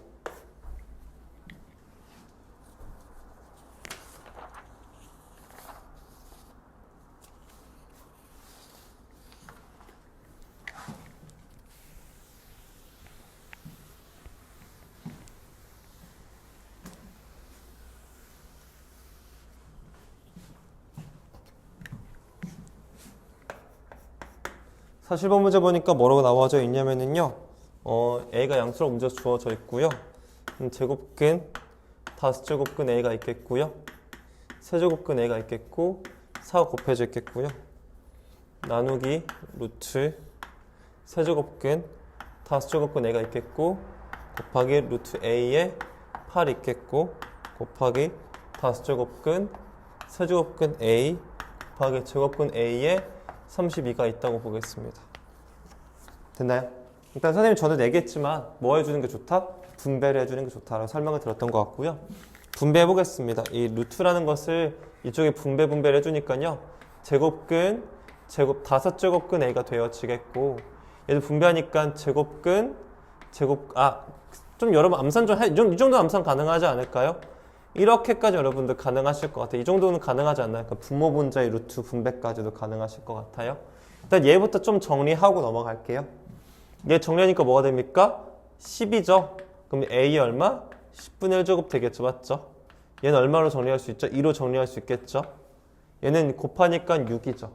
47번 문제 보니까 뭐라고 나와져 있냐면은요. A가 양수로 문제 주어져 있고요. 제곱근 5제곱근 A가 있겠고요. 세제곱근 A가 있겠고 4가 곱해져 있겠고요. 나누기 루트 세제곱근 5제곱근 A가 있겠고 곱하기 루트 A에 8 있겠고 곱하기 5제곱근 세제곱근 A 곱하기 제곱근 A에 32가 있다고 보겠습니다. 됐나요? 일단 선생님 전에 얘기했지만 뭐 해주는 게 좋다? 분배를 해주는 게 좋다라고 설명을 드렸던 것 같고요. 분배해 보겠습니다. 이 루트라는 것을 이쪽에 분배를 해주니까요. 제곱근 5제곱근 A가 되어지겠고 얘도 분배하니까 제곱근 좀 여러분 암산 좀 이 정도 암산 가능하지 않을까요? 이렇게까지 여러분들 가능하실 것 같아요. 이 정도는 가능하지 않나요? 그러니까 분모 분자의 루트 분배까지도 가능하실 것 같아요. 일단 얘부터 좀 정리하고 넘어갈게요. 얘 정리하니까 뭐가 됩니까? 10이죠. 그럼 A이 얼마? 10분의 1제곱 되겠죠. 맞죠? 얘는 얼마로 정리할 수 있죠? 2로 정리할 수 있겠죠? 얘는 곱하니까 6이죠.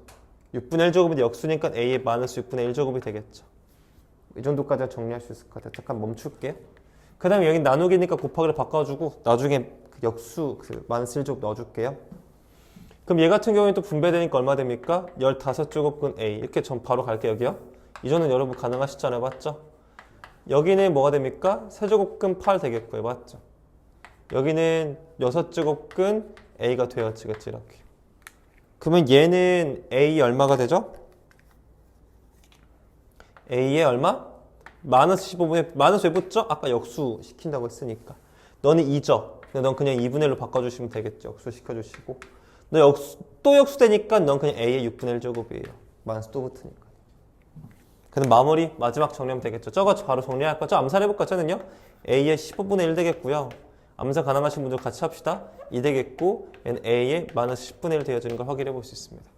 6분의 1제곱인데 역수니까 A의 마이너스 6분의 1제곱이 되겠죠. 이 정도까지 정리할 수 있을 것 같아요. 잠깐 멈출게요. 그 다음에 여기 나누기니까 곱하기를 바꿔주고 나중에 역수 마이너스 1제곱 넣어줄게요. 그럼 얘 같은 경우에는 또 분배되니까 얼마 됩니까? 15제곱근 A 이렇게 전 바로 갈게요. 여기요. 이 정도는 여러분 가능하시잖아요. 맞죠? 여기는 뭐가 됩니까? 세제곱근 8 되겠고요. 맞죠? 여기는 6제곱근 A가 되어지겠지. 이렇게. 그러면 얘는 A 얼마가 되죠? A의 얼마? 마이너스 15분의 마이너스 왜 붙죠? 아까 역수 시킨다고 했으니까. 너는 2죠. 넌 그냥 2분의 1로 바꿔주시면 되겠죠. 역수 시켜주시고. 너 또 역수 되니까 넌 그냥 A의 6분의 1제곱이에요. 마이너스 또 붙으니까. 그럼 마무리 마지막 정리하면 되겠죠. 저거 바로 정리할 거죠. 암산해볼까? 저는요. A의 15분의 1 되겠고요. 암산 가능하신 분들 같이 합시다. 2 되겠고 얘는 A의 마이너스 10분의 1 되어지는 걸 확인해 볼 수 있습니다.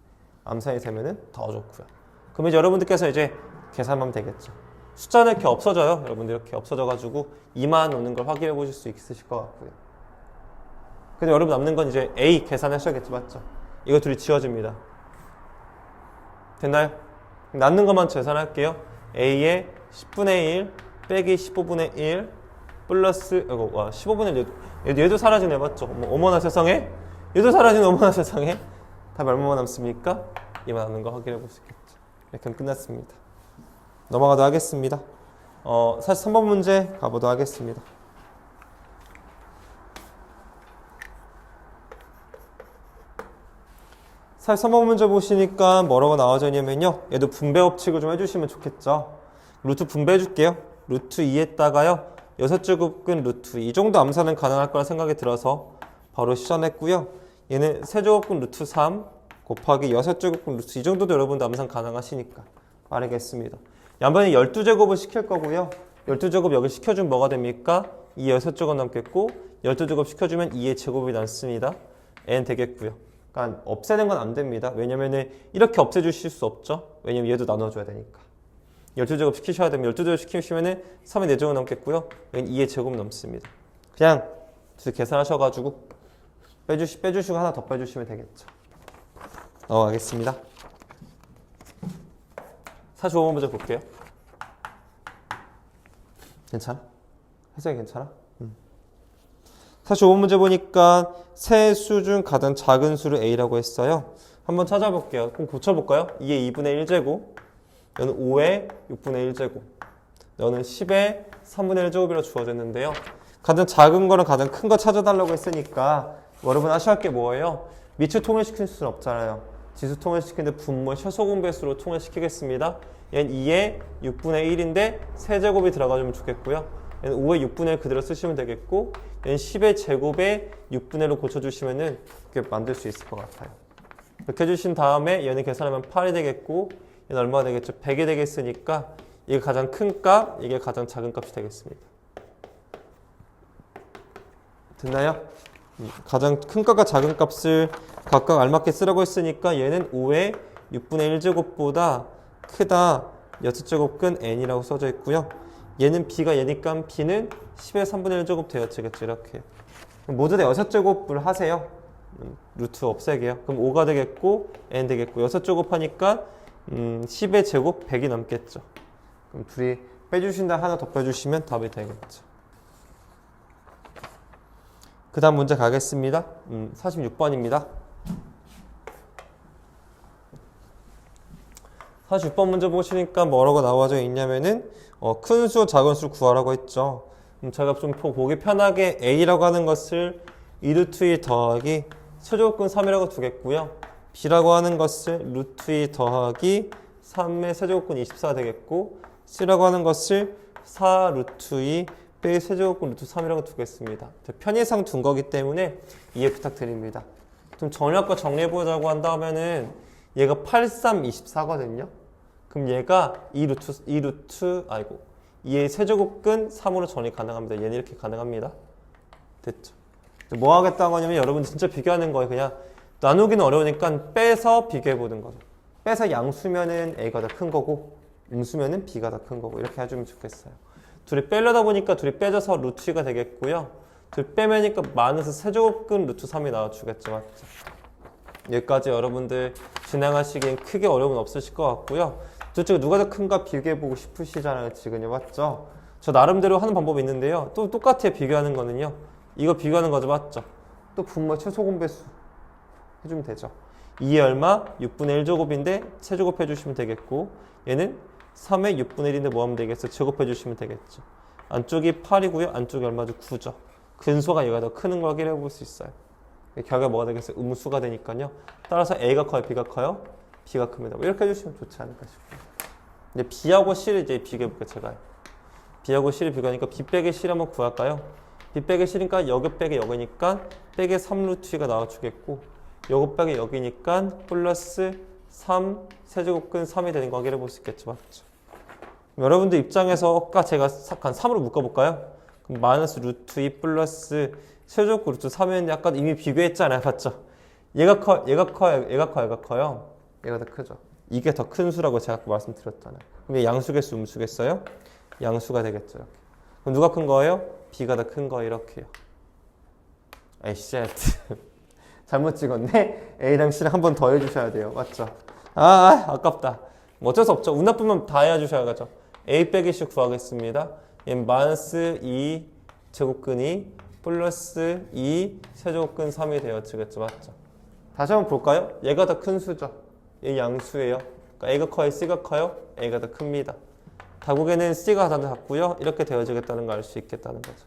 암산이 되면은 더 좋고요. 그럼 이제 여러분들께서 이제 계산하면 되겠죠. 숫자는 이렇게 없어져요. 여러분들 이렇게 없어져가지고 2만 오는 걸 확인해 보실 수 있으실 것 같고요. 근데 여러분 남는 건 이제 A 계산하셔야겠죠. 맞죠? 이거 둘이 지워집니다. 됐나요? 남는 것만 계산할게요. A의 10분의 1 빼기 15분의 1 플러스 15분의 1 얘도 사라지네. 맞죠? 어머나 세상에 얘도 사라지네. 어머나 세상에 답 얼마만 남습니까? 2만 남는 거 확인해 볼 수 있겠죠. 이렇게 하면 끝났습니다. 넘어가도록 하겠습니다. 43번 문제 가보도록 하겠습니다. 사실 3번 문제 보시니까 뭐라고 나와져 있냐면요. 얘도 분배 법칙을 좀 해주시면 좋겠죠. 루트 분배해 줄게요. 루트 2에다가요. 6제곱근 루트 2 정도 암산은 가능할 거라 생각이 들어서 바로 시전했고요. 얘는 세제곱근 루트 3 곱하기 6제곱근 루트 2 정도도 여러분도 암산 가능하시니까 빠르게 했습니다. 양변에 12제곱을 시킬 거고요. 12제곱 여기 시켜주면 뭐가 됩니까? 2 6제곱 남겠고 12제곱 시켜주면 2의 제곱이 남습니다. n 되겠고요. 그러니까 없애는 건 안 됩니다. 왜냐면은 이렇게 없애주실 수 없죠. 왜냐면 얘도 나눠줘야 되니까. 12제곱 시키셔야 되면 12제곱 시키시면은 3의 4제곱 남겠고요. 여긴 2의 제곱 남습니다. 그냥 계산하셔가지고 빼주시고 하나 더 빼주시면 되겠죠. 넘어가겠습니다. 45번 문제 볼게요. 괜찮아? 해석이 괜찮아? 45번 문제 보니까 세 수 중 가장 작은 수를 A라고 했어요. 한번 찾아볼게요. 그럼 고쳐볼까요? 2의 2분의 1제곱 너는 5의 6분의 1제곱 너는 10의 3분의 1제곱이라 주어졌는데요. 가장 작은 거랑 가장 큰 거 찾아달라고 했으니까 여러분 하셔야 할 게 뭐예요? 밑을 통일시킬 수는 없잖아요. 지수 통일시키는데 분모 최소공 배수로 통일시키겠습니다. 얘는 2의 6분의 1인데 세제곱이 들어가주면 좋겠고요. 얘는 5의 6분의 1 그대로 쓰시면 되겠고 얘는 10의 제곱에 6분의 1로 고쳐주시면은 그렇게 만들 수 있을 것 같아요. 이렇게 해주신 다음에 얘는 계산하면 8이 되겠고 얘는 얼마가 되겠죠? 100이 되겠으니까 이게 가장 큰 값, 이게 가장 작은 값이 되겠습니다. 됐나요? 가장 큰 값과 작은 값을 각각 알맞게 쓰라고 했으니까 얘는 5의 6분의 1제곱보다 크다 6제곱근 n이라고 써져 있고요. 얘는 b가 얘니까 b는 10의 3분의 1제곱 되어지겠죠. 이렇게 모두 다 6제곱을 하세요. 루트 없애게요. 그럼 5가 되겠고 n 되겠고 6제곱 하니까 10의 제곱 100이 넘겠죠. 그럼 둘이 빼주신다 하나 더 빼주시면 답이 되겠죠. 그 다음 문제 가겠습니다. 46번입니다. 46번 문제 보시니까 뭐라고 나와져 있냐면은 큰 수, 작은 수 구하라고 했죠. 제가 좀 보기 편하게 A라고 하는 것을 2루트 2 더하기 세제곱근 3이라고 두겠고요. B라고 하는 것을 루트 2 더하기 3의 세제곱근 24 되겠고, C라고 하는 것을 4 루트 2 빼기 세제곱근 루트 3이라고 두겠습니다. 편의상 둔 거기 때문에 이해 부탁드립니다. 좀 정리할거 정리해보자고 한다면은 얘가 8, 3, 24거든요. 그럼 얘가 2의 세제곱근 3으로 정리 가능합니다. 얘는 이렇게 가능합니다. 됐죠? 뭐 하겠다는 거냐면 여러분 진짜 비교하는 거예요. 그냥 나누기는 어려우니까 빼서 비교해보는 거죠. 빼서 양수면은 A가 더 큰 거고 음수면은 B가 더 큰 거고 이렇게 해주면 좋겠어요. 둘이 빼려다 보니까 둘이 빼져서 루트 2가 되겠고요. 둘이 빼매니까 마이너스 세제곱근 루트 3이 나와주겠죠. 맞죠? 여기까지 여러분들 진행하시기엔 크게 어려움은 없으실 것 같고요. 도대체 누가 더 큰가 비교해보고 싶으시잖아요. 지금요. 맞죠? 저 나름대로 하는 방법이 있는데요. 또 똑같아요. 비교하는 거는요. 이거 비교하는 거죠. 맞죠? 또 분모의 최소 공배수 해주면 되죠. 2의 얼마? 6분의 1제곱인데 세제곱 해주시면 되겠고, 얘는 3의 6분의 1인데 뭐 하면 되겠어요? 제곱해 주시면 되겠죠. 안쪽이 8이고요. 안쪽이 얼마죠? 9죠. 근수가 얘가 더 크는 걸 확인해 볼 수 있어요. 결과가 뭐가 되겠어요? 음수가 되니까요. 따라서 A가 커요? B가 커요? B가 큽니다. 이렇게 해주시면 좋지 않을까 싶어요. 이제 B하고 C를 이제 비교해볼게요. 제가 B하고 C를 비교하니까 B 빼기 C 한번 구할까요? B 빼기 C니까 여기 빼기 여기니까 빼기 3루트 2가 나와주겠고, 여기 빼기 여기니까 플러스 3 세제곱근 3이 되는 거 확인해 볼 수 있겠죠. 맞죠? 여러분들 입장에서 아까 제가 한 3으로 묶어볼까요? 그럼 마이너스 루트 2 플러스 세제곱근 루트 3이었는데 아까 이미 비교했잖아요. 맞죠? 얘가 커요? 얘가 커요? 얘가 커요? 얘가 커요? 얘가 더 크죠. 이게 더 큰 수라고 제가 아까 말씀드렸잖아요. 그럼 얘 양수겠어? 음수겠어요? 양수가 되겠죠. 이렇게. 그럼 누가 큰 거예요? B가 더 큰 거예요. 이렇게요. 에이씨 잘못 찍었네. A랑 C랑 한 번 더 해주셔야 돼요. 맞죠? 아깝다. 뭐 어쩔 수 없죠. 운 나쁘면 다 해주셔야죠. A 빼기 C 구하겠습니다. 얘는 마이너스 2 제곱근이 플러스 2 세제곱근 3이 되어지겠죠. 맞죠? 다시 한번 볼까요? 얘가 더 큰 수죠. 얘 양수예요. 그러니까 A가 커요? C가 커요? A가 더 큽니다. 다국에는 C가 더 작고요. 이렇게 되어지겠다는 걸 알 수 있겠다는 거죠.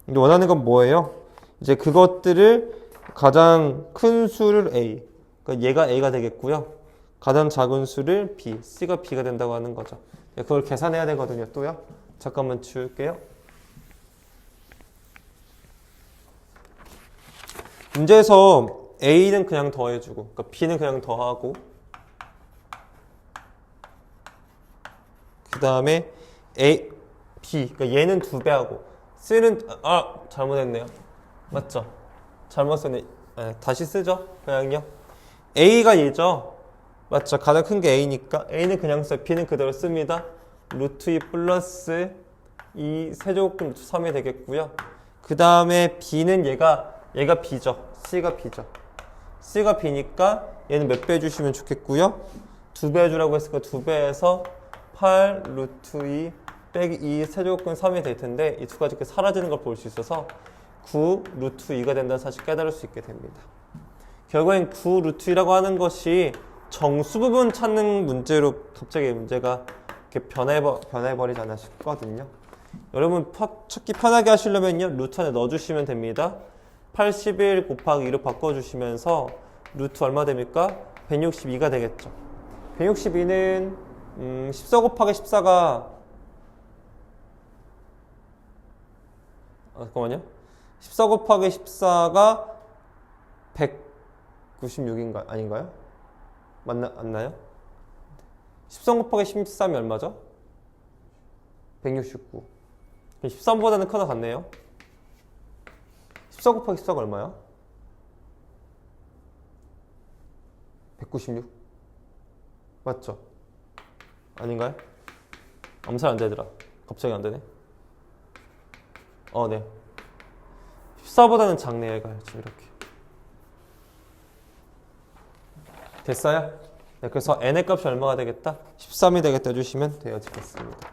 근데 원하는 건 뭐예요? 이제 그것들을 가장 큰 수를 A, 그러니까 얘가 A가 되겠고요. 가장 작은 수를 B, C가 B가 된다고 하는 거죠. 그걸 계산해야 되거든요. 또요. 잠깐만 지울게요. 문제에서 A는 그냥 더해주고, 그러니까 B는 그냥 더하고, 그 다음에 A, B, 그러니까 얘는 2배하고, C는 잘못했네요. 맞죠? 잘못 썼네. 다시 쓰죠. 그냥요. A가 얘죠. 맞죠? 가장 큰 게 A니까 A는 그냥 써요. B는 그대로 씁니다. 루트 2 플러스 2 세제곱근 루트 3이 되겠고요. 그 다음에 B는 얘가 B죠. C가 B죠. C가 B니까 얘는 몇 배 해주시면 좋겠고요. 2배 해주라고 했으니까 2배에서 8 루트 2 빼기 2 세제곱근 3이 될 텐데 이 두 가지 이렇게 사라지는 걸 볼 수 있어서 9 루트 2가 된다는 사실 깨달을 수 있게 됩니다. 결국엔 9 루트 2라고 하는 것이 정수 부분 찾는 문제로 갑자기 문제가 이렇게 변해버리지 않나 싶거든요. 여러분 찾기 편하게 하시려면요. 루트 안에 넣어주시면 됩니다. 81 곱하기 2로 바꿔주시면서 루트 얼마 됩니까? 162가 되겠죠. 162는 14 곱하기 14가 잠깐만요. 14 곱하기 14가 196인가 아닌가요? 맞나요? 13 곱하기 13이 얼마죠? 169. 13보다는 커 같네요. 14 곱하기 14가 얼마야? 196? 맞죠? 아닌가요? 암살 안 되더라. 갑자기 안 되네. 네. 14보다는 작네요. 얘가 지금 이렇게. 됐어요? 네, 그래서 n의 값이 얼마가 되겠다? 13이 되겠다 해주시면 되어지겠습니다.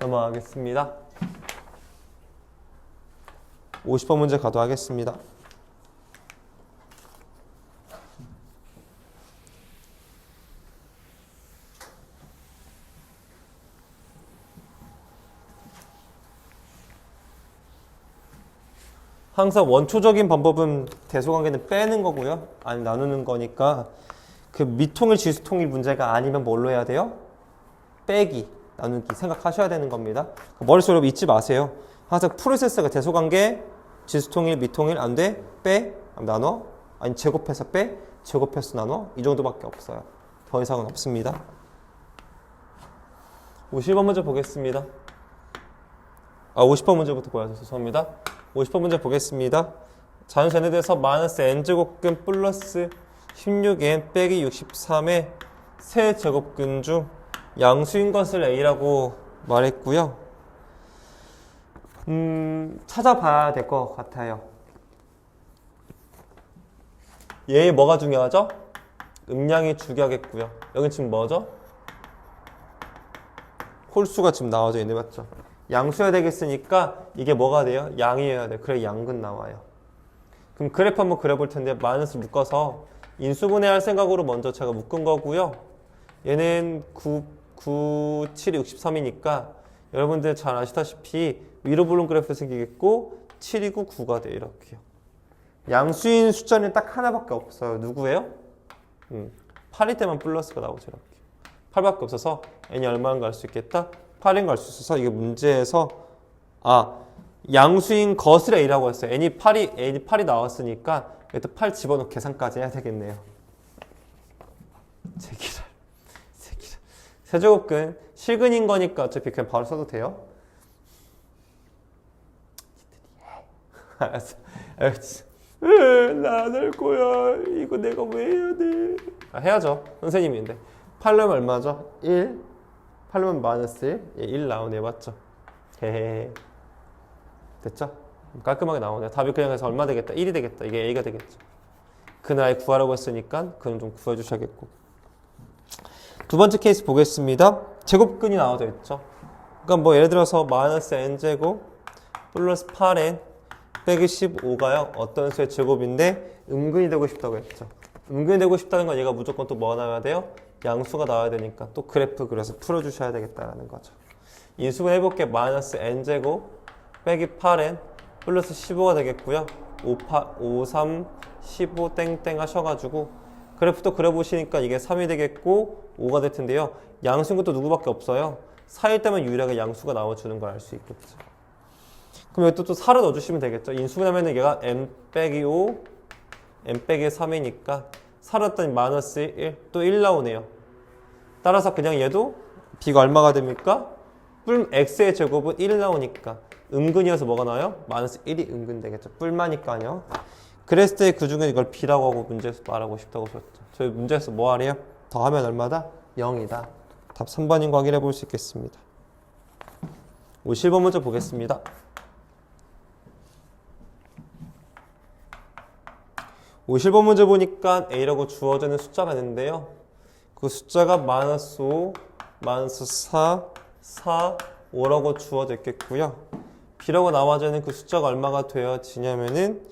넘어가겠습니다. 50번 문제 가도록 하겠습니다. 항상 원초적인 방법은 대소관계는 빼는 거고요. 아니 나누는 거니까 그 미통일 지수통일 문제가 아니면 뭘로 해야 돼요? 빼기, 나누기 생각하셔야 되는 겁니다. 머릿속으로 잊지 마세요. 항상 프로세스가 대소관계, 지수통일, 미통일 안 돼? 빼, 나눠, 아니 제곱해서 빼, 제곱해서 나눠 이 정도밖에 없어요. 더 이상은 없습니다. 50번 문제 보겠습니다. 50번 문제부터 보여서 죄송합니다. 50번 문제 보겠습니다. 자연수에 대해서 마이너스 n제곱근 플러스 16n 빼기 63의 세 제곱근 중 양수인 것을 a라고 말했고요. 찾아봐야 될 것 같아요. 얘의 뭐가 중요하죠? 음량이 중요하겠고요. 여기 지금 뭐죠? 홀수가 지금 나와져 있네, 맞죠? 양수여야 되겠으니까 이게 뭐가 돼요? 양이어야 돼. 그래 양근 나와요. 그럼 그래프 한번 그려볼 텐데 마이너스 묶어서 인수분해할 생각으로 먼저 제가 묶은 거고요. 얘는 9, 7이 63이니까 여러분들 잘 아시다시피 위로 부른 그래프 생기겠고 7이고 9가 돼 이렇게요. 양수인 숫자는 딱 하나밖에 없어요. 누구예요? 8일 때만 플러스가 나오죠. 이렇게 8밖에 없어서 n이 얼마인가 알 수 있겠다? 8인 걸 수 있어서 이게 문제에서 양수인 것을 a라고 했어요. n이 8이 나왔으니까 여기다 8 집어넣고 계산까지 해야 되겠네요. 제기랄. 세제곱근 실근인 거니까 어차피 그냥 바로 써도 돼요. 알았어. 나 안 할 거야. 이거 내가 왜 해야 돼? 해야죠. 선생님인데. 8면 얼마죠? 1. 8면 마이너스 1. 1 나오네. 맞죠? 헤헤. 됐죠? 깔끔하게 나오네요. 답이 그냥 해서 얼마 되겠다? 1이 되겠다. 이게 a가 되겠죠. 그는 아예 구하라고 했으니까 그는 좀 구해주셔야겠고. 두 번째 케이스 보겠습니다. 제곱근이 나와져 있죠. 그러니까 뭐 예를 들어서 마이너스 n제곱 플러스 8n 빼기 15가요. 어떤 수의 제곱인데 음근이 되고 싶다고 했죠. 음근이 되고 싶다는 건 얘가 무조건 또 뭐가 나와야 돼요? 양수가 나와야 되니까 또 그래프 그려서 풀어주셔야 되겠다라는 거죠. 인수분 해볼게. 마이너스 n제곱 빼기 8n 플러스 15가 되겠고요. 5, 3, 15 땡땡 하셔가지고 그래프도 그려보시니까 이게 3이 되겠고 5가 될 텐데요. 양수인 것도 누구밖에 없어요. 4일 때만 유일하게 양수가 나와주는 걸 알 수 있겠죠. 그럼 여기 또 4를 넣어주시면 되겠죠. 인수분하면은 얘가 m 빼기 5, m 빼기 3이니까 4를 넣었더니 마이너스 1, 또 1 나오네요. 따라서 그냥 얘도 b가 얼마가 됩니까? x의 제곱은 1 나오니까 음근이어서 뭐가 나와요? 마이너스 1이 음근 되겠죠. 뿔마니까요. 그랬을 때 그 중에 이걸 b라고 하고 문제에서 말하고 싶다고 썼죠. 저희 문제에서 뭐 하래요? 더하면 얼마다? 0이다. 답 3번인 거 확인해 볼 수 있겠습니다. 50번 문제 보겠습니다. 50번 문제 보니까 a라고 주어지는 숫자가 있는데요. 그 숫자가 마이너스 5, 마이너스 4, 4, 5라고 주어져 있겠고요. b라고 나와져 있는 그 숫자가 얼마가 되어지냐면은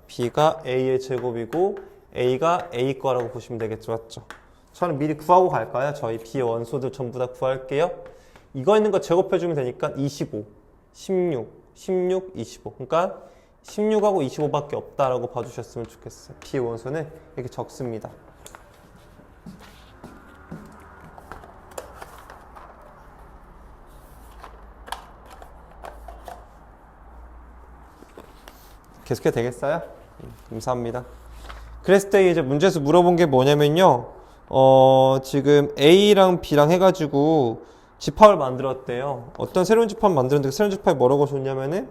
b가 a의 제곱이고 a가 a 거라고 보시면 되겠죠. 맞죠? 저는 미리 구하고 갈까요? 저희 b의 원소들 전부 다 구할게요. 이거 있는 거 제곱해주면 되니까 25, 16, 25. 그러니까 16하고 25밖에 없다라고 봐주셨으면 좋겠어요. b의 원소는 이렇게 적습니다. 계속해도 되겠어요? 감사합니다. 그랬을 때 이제 문제에서 물어본 게 뭐냐면요. 지금 A랑 B랑 해가지고 집합을 만들었대요. 어떤 새로운 집합을 만들었는데 그 새로운 집합이 뭐라고 줬냐면은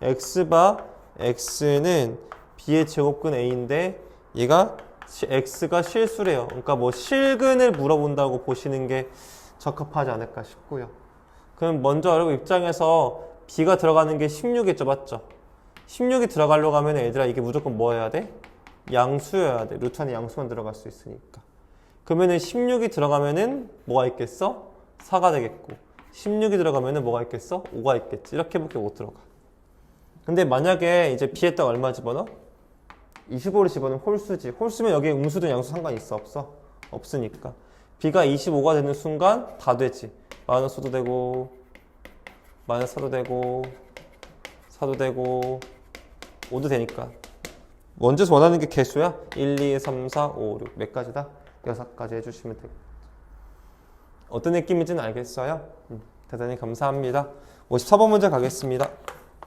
X바 X는 B의 제곱근 A인데 얘가 X가 실수래요. 그러니까 뭐 실근을 물어본다고 보시는 게 적합하지 않을까 싶고요. 그럼 먼저 여러분 입장에서 B가 들어가는 게 16이죠. 맞죠? 16이 들어가려고 하면 얘들아 이게 무조건 뭐 해야 돼? 양수여야 돼. 루트 안에 양수만 들어갈 수 있으니까. 그러면은 16이 들어가면은 뭐가 있겠어? 4가 되겠고 16이 들어가면은 뭐가 있겠어? 5가 있겠지. 이렇게밖에 못 들어가. 근데 만약에 이제 B에다가 얼마 집어넣어? 25를 집어넣으면 홀수지. 홀수면 여기에 음수든 양수 상관이 있어? 없어? 없으니까. B가 25가 되는 순간 다 되지. 마이너스도 되고 마이너스 4도 되고 4도 되고 5도 되니까. 먼저 원하는 게 개수야. 1, 2, 3, 4, 5, 6 몇 가지다? 6가지 해주시면 되겠다. 어떤 느낌인지는 알겠어요? 대단히 감사합니다. 54번 문제 가겠습니다.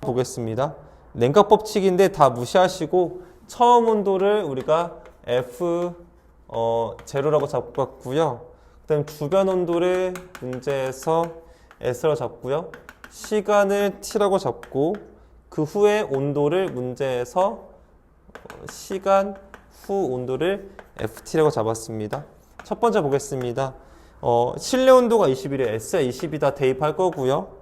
보겠습니다. 냉각 법칙인데 다 무시하시고 처음 온도를 우리가 F 제로라고 잡았고요. 그 다음 주변 온도를 문제에서 S라고 잡고요. 시간을 T라고 잡고 그 후에 온도를 문제에서 시간 후 온도를 FT라고 잡았습니다. 첫 번째 보겠습니다. 실내 온도가 21에 S가 20이다 대입할 거고요.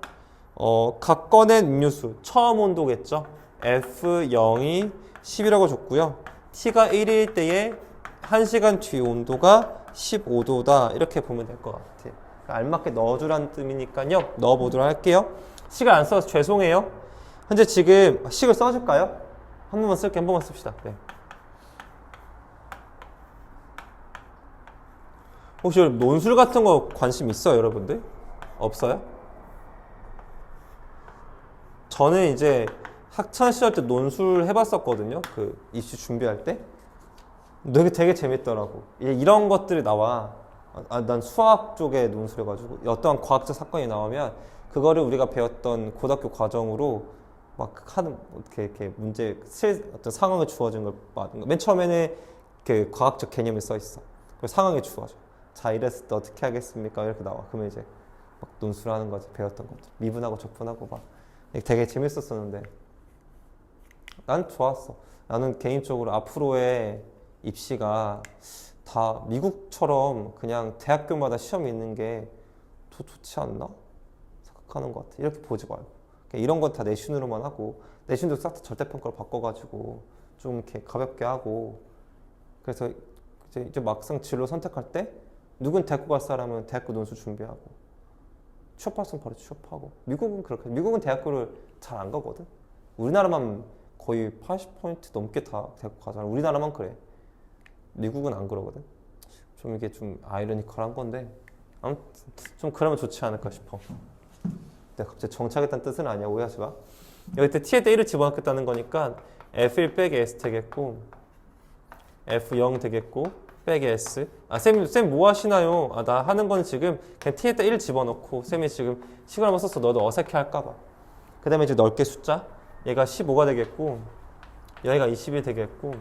각 꺼낸 음료수 처음 온도겠죠. F0이 10이라고 줬고요. T가 1일 때에 1시간 뒤 온도가 15도다. 이렇게 보면 될 것 같아요. 알맞게 넣어주라는 뜻이니까요. 넣어보도록 할게요. 식을 안 써서 죄송해요. 현재 지금 식을 써줄까요? 한 번만 쓸게. 한 번만 씁시다. 네. 혹시 논술 같은 거 관심 있어요, 여러분들? 없어요? 저는 이제 학창 시절 때 논술 해봤었거든요. 그 입시 준비할 때. 되게 재밌더라고. 이런 것들이 나와. 난 수학 쪽에 논술해가지고 어떠한 과학적 사건이 나오면 그거를 우리가 배웠던 고등학교 과정으로 막 하는 이렇게 문제 어떤 상황을 주어진 걸 받는 거. 맨 처음에는 그 과학적 개념이 써 있어. 그 상황이 주어져. 자 이랬을 때 어떻게 하겠습니까? 이렇게 나와. 그러면 이제 막 논술하는 거지. 배웠던 것들. 미분하고 적분하고 막 되게 재밌었었는데 난 좋았어. 나는 개인적으로 앞으로의 입시가 다 미국처럼 그냥 대학교마다 시험이 있는 게 더 좋지 않나 생각하는 것 같아. 이렇게 보지 말고 이런 건 다 내신으로만 하고 내신도 싹 다 절대평가로 바꿔가지고 좀 이렇게 가볍게 하고 그래서 이제 막상 진로 선택할 때 누군 대학교 갈 사람은 대학교 논술 준비하고 취업할 사람 바로 취업하고 미국은 그렇게 미국은 대학교를 잘 안 가거든. 우리나라만 거의 80% 넘게 다 대학교 가잖아. 우리나라만 그래. 미국은 안 그러거든. 좀 이게 좀 아이러니컬한 건데 아무튼 좀 그러면 좋지 않을까 싶어. 내가 갑자기 정착했다는 뜻은 아니야. 오해하지 마. 여기 때 t에다 1을 집어넣겠다는 거니까 f1 빼기 s 되겠고 f0 되겠고 빼기 s. 쌤 뭐 하시나요? 나 하는 건 지금 그냥 t에다 1을 집어넣고 쌤이 지금 시간 한번 써서 너도 어색해 할까봐. 그 다음에 이제 넓게 숫자 얘가 15가 되겠고 얘가 20이 되겠고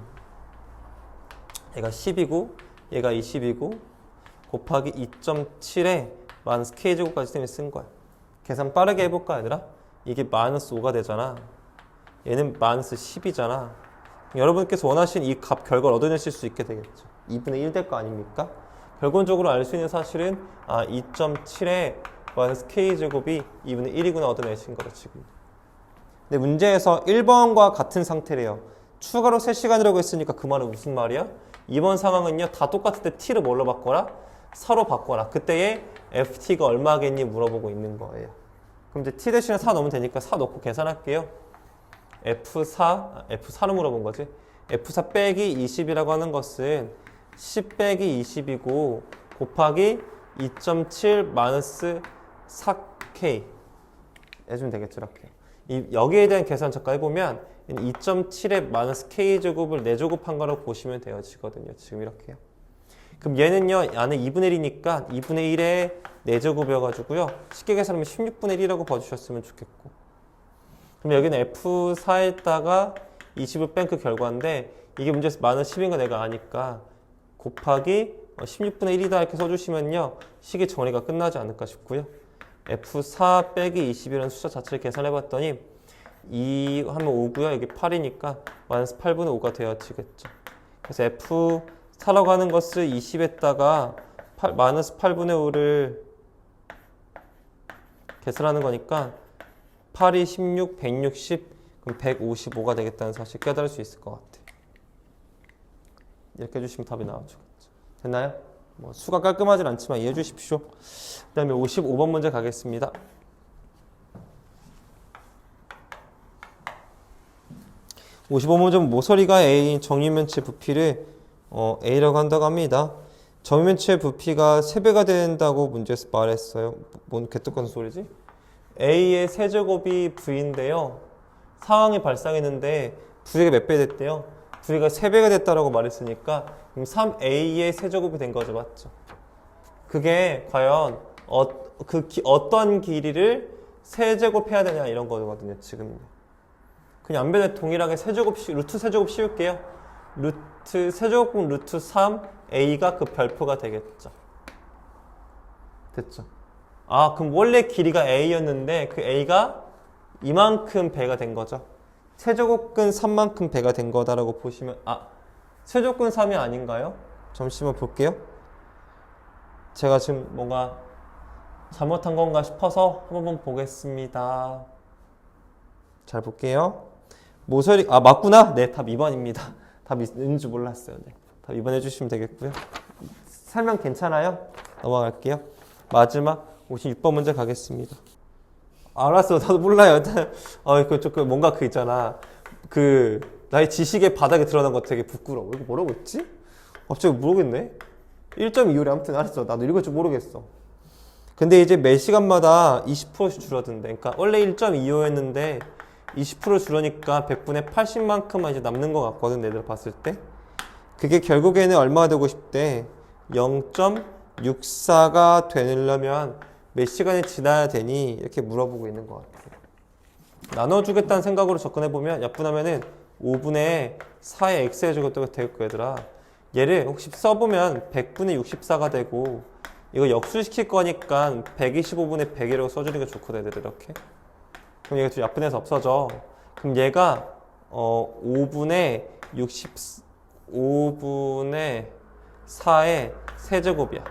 얘가 10이고 얘가 20이고 곱하기 2.7에 마이너스 k제곱까지 쌤이 쓴 거야. 계산 빠르게 해볼까 얘들아? 이게 마이너스 5가 되잖아. 얘는 마이너스 10이잖아. 여러분께서 원하시는 이 값 결과를 얻어내실 수 있게 되겠죠. 2분의 1 될 거 아닙니까? 결론적으로 알 수 있는 사실은 2.7에 마이너스 k제곱이 2분의 1이구나 얻어내신 거죠 지금. 근데 문제에서 1번과 같은 상태래요. 추가로 3시간이라고 했으니까 그 말은 무슨 말이야? 이번 상황은요 다 똑같을 때 t를 뭘로 바꿔라? 4로 바꿔라. 그때의 ft가 얼마겠니 물어보고 있는 거예요. 그럼 이제 t 대신에 4 넣으면 되니까 4 넣고 계산할게요. F4로 물어본 거지. F4 빼기 20이라고 하는 것은 10 빼기 20이고 곱하기 2.7 마이너스 4k 해주면 되겠죠. 이렇게. 여기에 대한 계산 잠깐 해보면 2.7에 마이너스 k제곱을 4제곱한 거라고 보시면 되어지거든요. 지금 이렇게요. 그럼 얘는요 안에 2분의 1이니까 2분의 1에 4제곱이어가지고요 쉽게 계산하면 16분의 1이라고 봐주셨으면 좋겠고, 그럼 여기는 F4에다가 20을 뺀 그 결과인데 이게 문제에서 마이너스 10인 거 내가 아니까 곱하기 16분의 1이다 이렇게 써주시면요 식의 정리가 끝나지 않을까 싶고요. F4 빼기 20이라는 숫자 자체를 계산해봤더니 2 하면 5고요. 여기 8이니까 마이너스 8분의 5가 되어지겠죠. 그래서 F4라고 하는 것을 20에다가 마이너스 8분의 5를 계산하는 거니까 8이 16, 160, 그럼 155가 되겠다는 사실 깨달을 수 있을 것 같아요. 이렇게 해주시면 답이 나와주겠죠. 됐나요? 뭐 수가 깔끔하진 않지만 이해해 주십시오. 그 다음에 55번 문제 가겠습니다. 55문제는 모서리가 A인 정유면체 부피를 A라고 한다고 합니다. 정유면체 부피가 3배가 된다고 문제에서 말했어요. 뭔 개떡같은 소리지? A의 세제곱이 V인데요. 상황이 발생했는데 V가 몇 배 됐대요? V가 3배가 됐다라고 말했으니까 그럼 3A의 세제곱이 된 거죠. 맞죠? 그게 과연 어떤 길이를 세제곱해야 되냐 이런 거거든요. 지금 그냥 안변에 동일하게 루트 세제곱 씌울게요. 루트 세제곱은 루트 3A가 그 별표가 되겠죠. 됐죠? 아, 그럼 원래 길이가 A였는데 그 A가 이만큼 배가 된 거죠. 세제곱근 3만큼 배가 된 거다라고 보시면 세제곱근 3이 아닌가요? 잠시만 볼게요. 제가 지금 뭔가 잘못한 건가 싶어서 한번 보겠습니다. 잘 볼게요. 모서리 맞구나. 네, 답 2번입니다. 답 있는 줄 몰랐어요. 네, 답 2번 해주시면 되겠고요. 설명 괜찮아요? 넘어갈게요. 마지막 56번 문제 가겠습니다. 알았어, 나도 몰라요. 뭔가 있잖아. 나의 지식의 바닥에 드러난 거 되게 부끄러워. 이거 뭐라고 했지? 갑자기 모르겠네. 1.25래. 아무튼 알았어. 나도 읽을 줄 모르겠어. 근데 이제 매 시간마다 20%씩 줄어든대. 그러니까 원래 1.25였는데 20% 줄으니까 100분의 80만큼만 이제 남는 것 같거든, 내들 봤을 때. 그게 결국에는 얼마가 되고 싶대? 0.64가 되려면 몇 시간이 지나야 되니? 이렇게 물어보고 있는 것 같아요. 나눠주겠다는 생각으로 접근해보면 약분하면은 5분의 4의 x의 제곱도 되겠고, 얘들아. 얘를 혹시 써보면 100분의 64가 되고, 이거 역수시킬 거니까 125분의 100이라고 써주는 게 좋거든, 얘들 이렇게. 그럼 얘가 좀 약분해서 없어져. 그럼 얘가 5분의 4의 세제곱이야.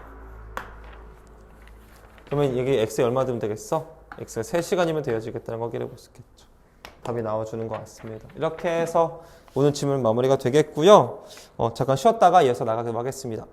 그러면 이게 x에 얼마 되면 되겠어? x가 3시간이면 되어지겠다는 거 확인해 볼 수 있겠죠. 답이 나와주는 것 같습니다. 이렇게 해서 오늘 질문 마무리가 되겠고요. 잠깐 쉬었다가 이어서 나가도록 하겠습니다.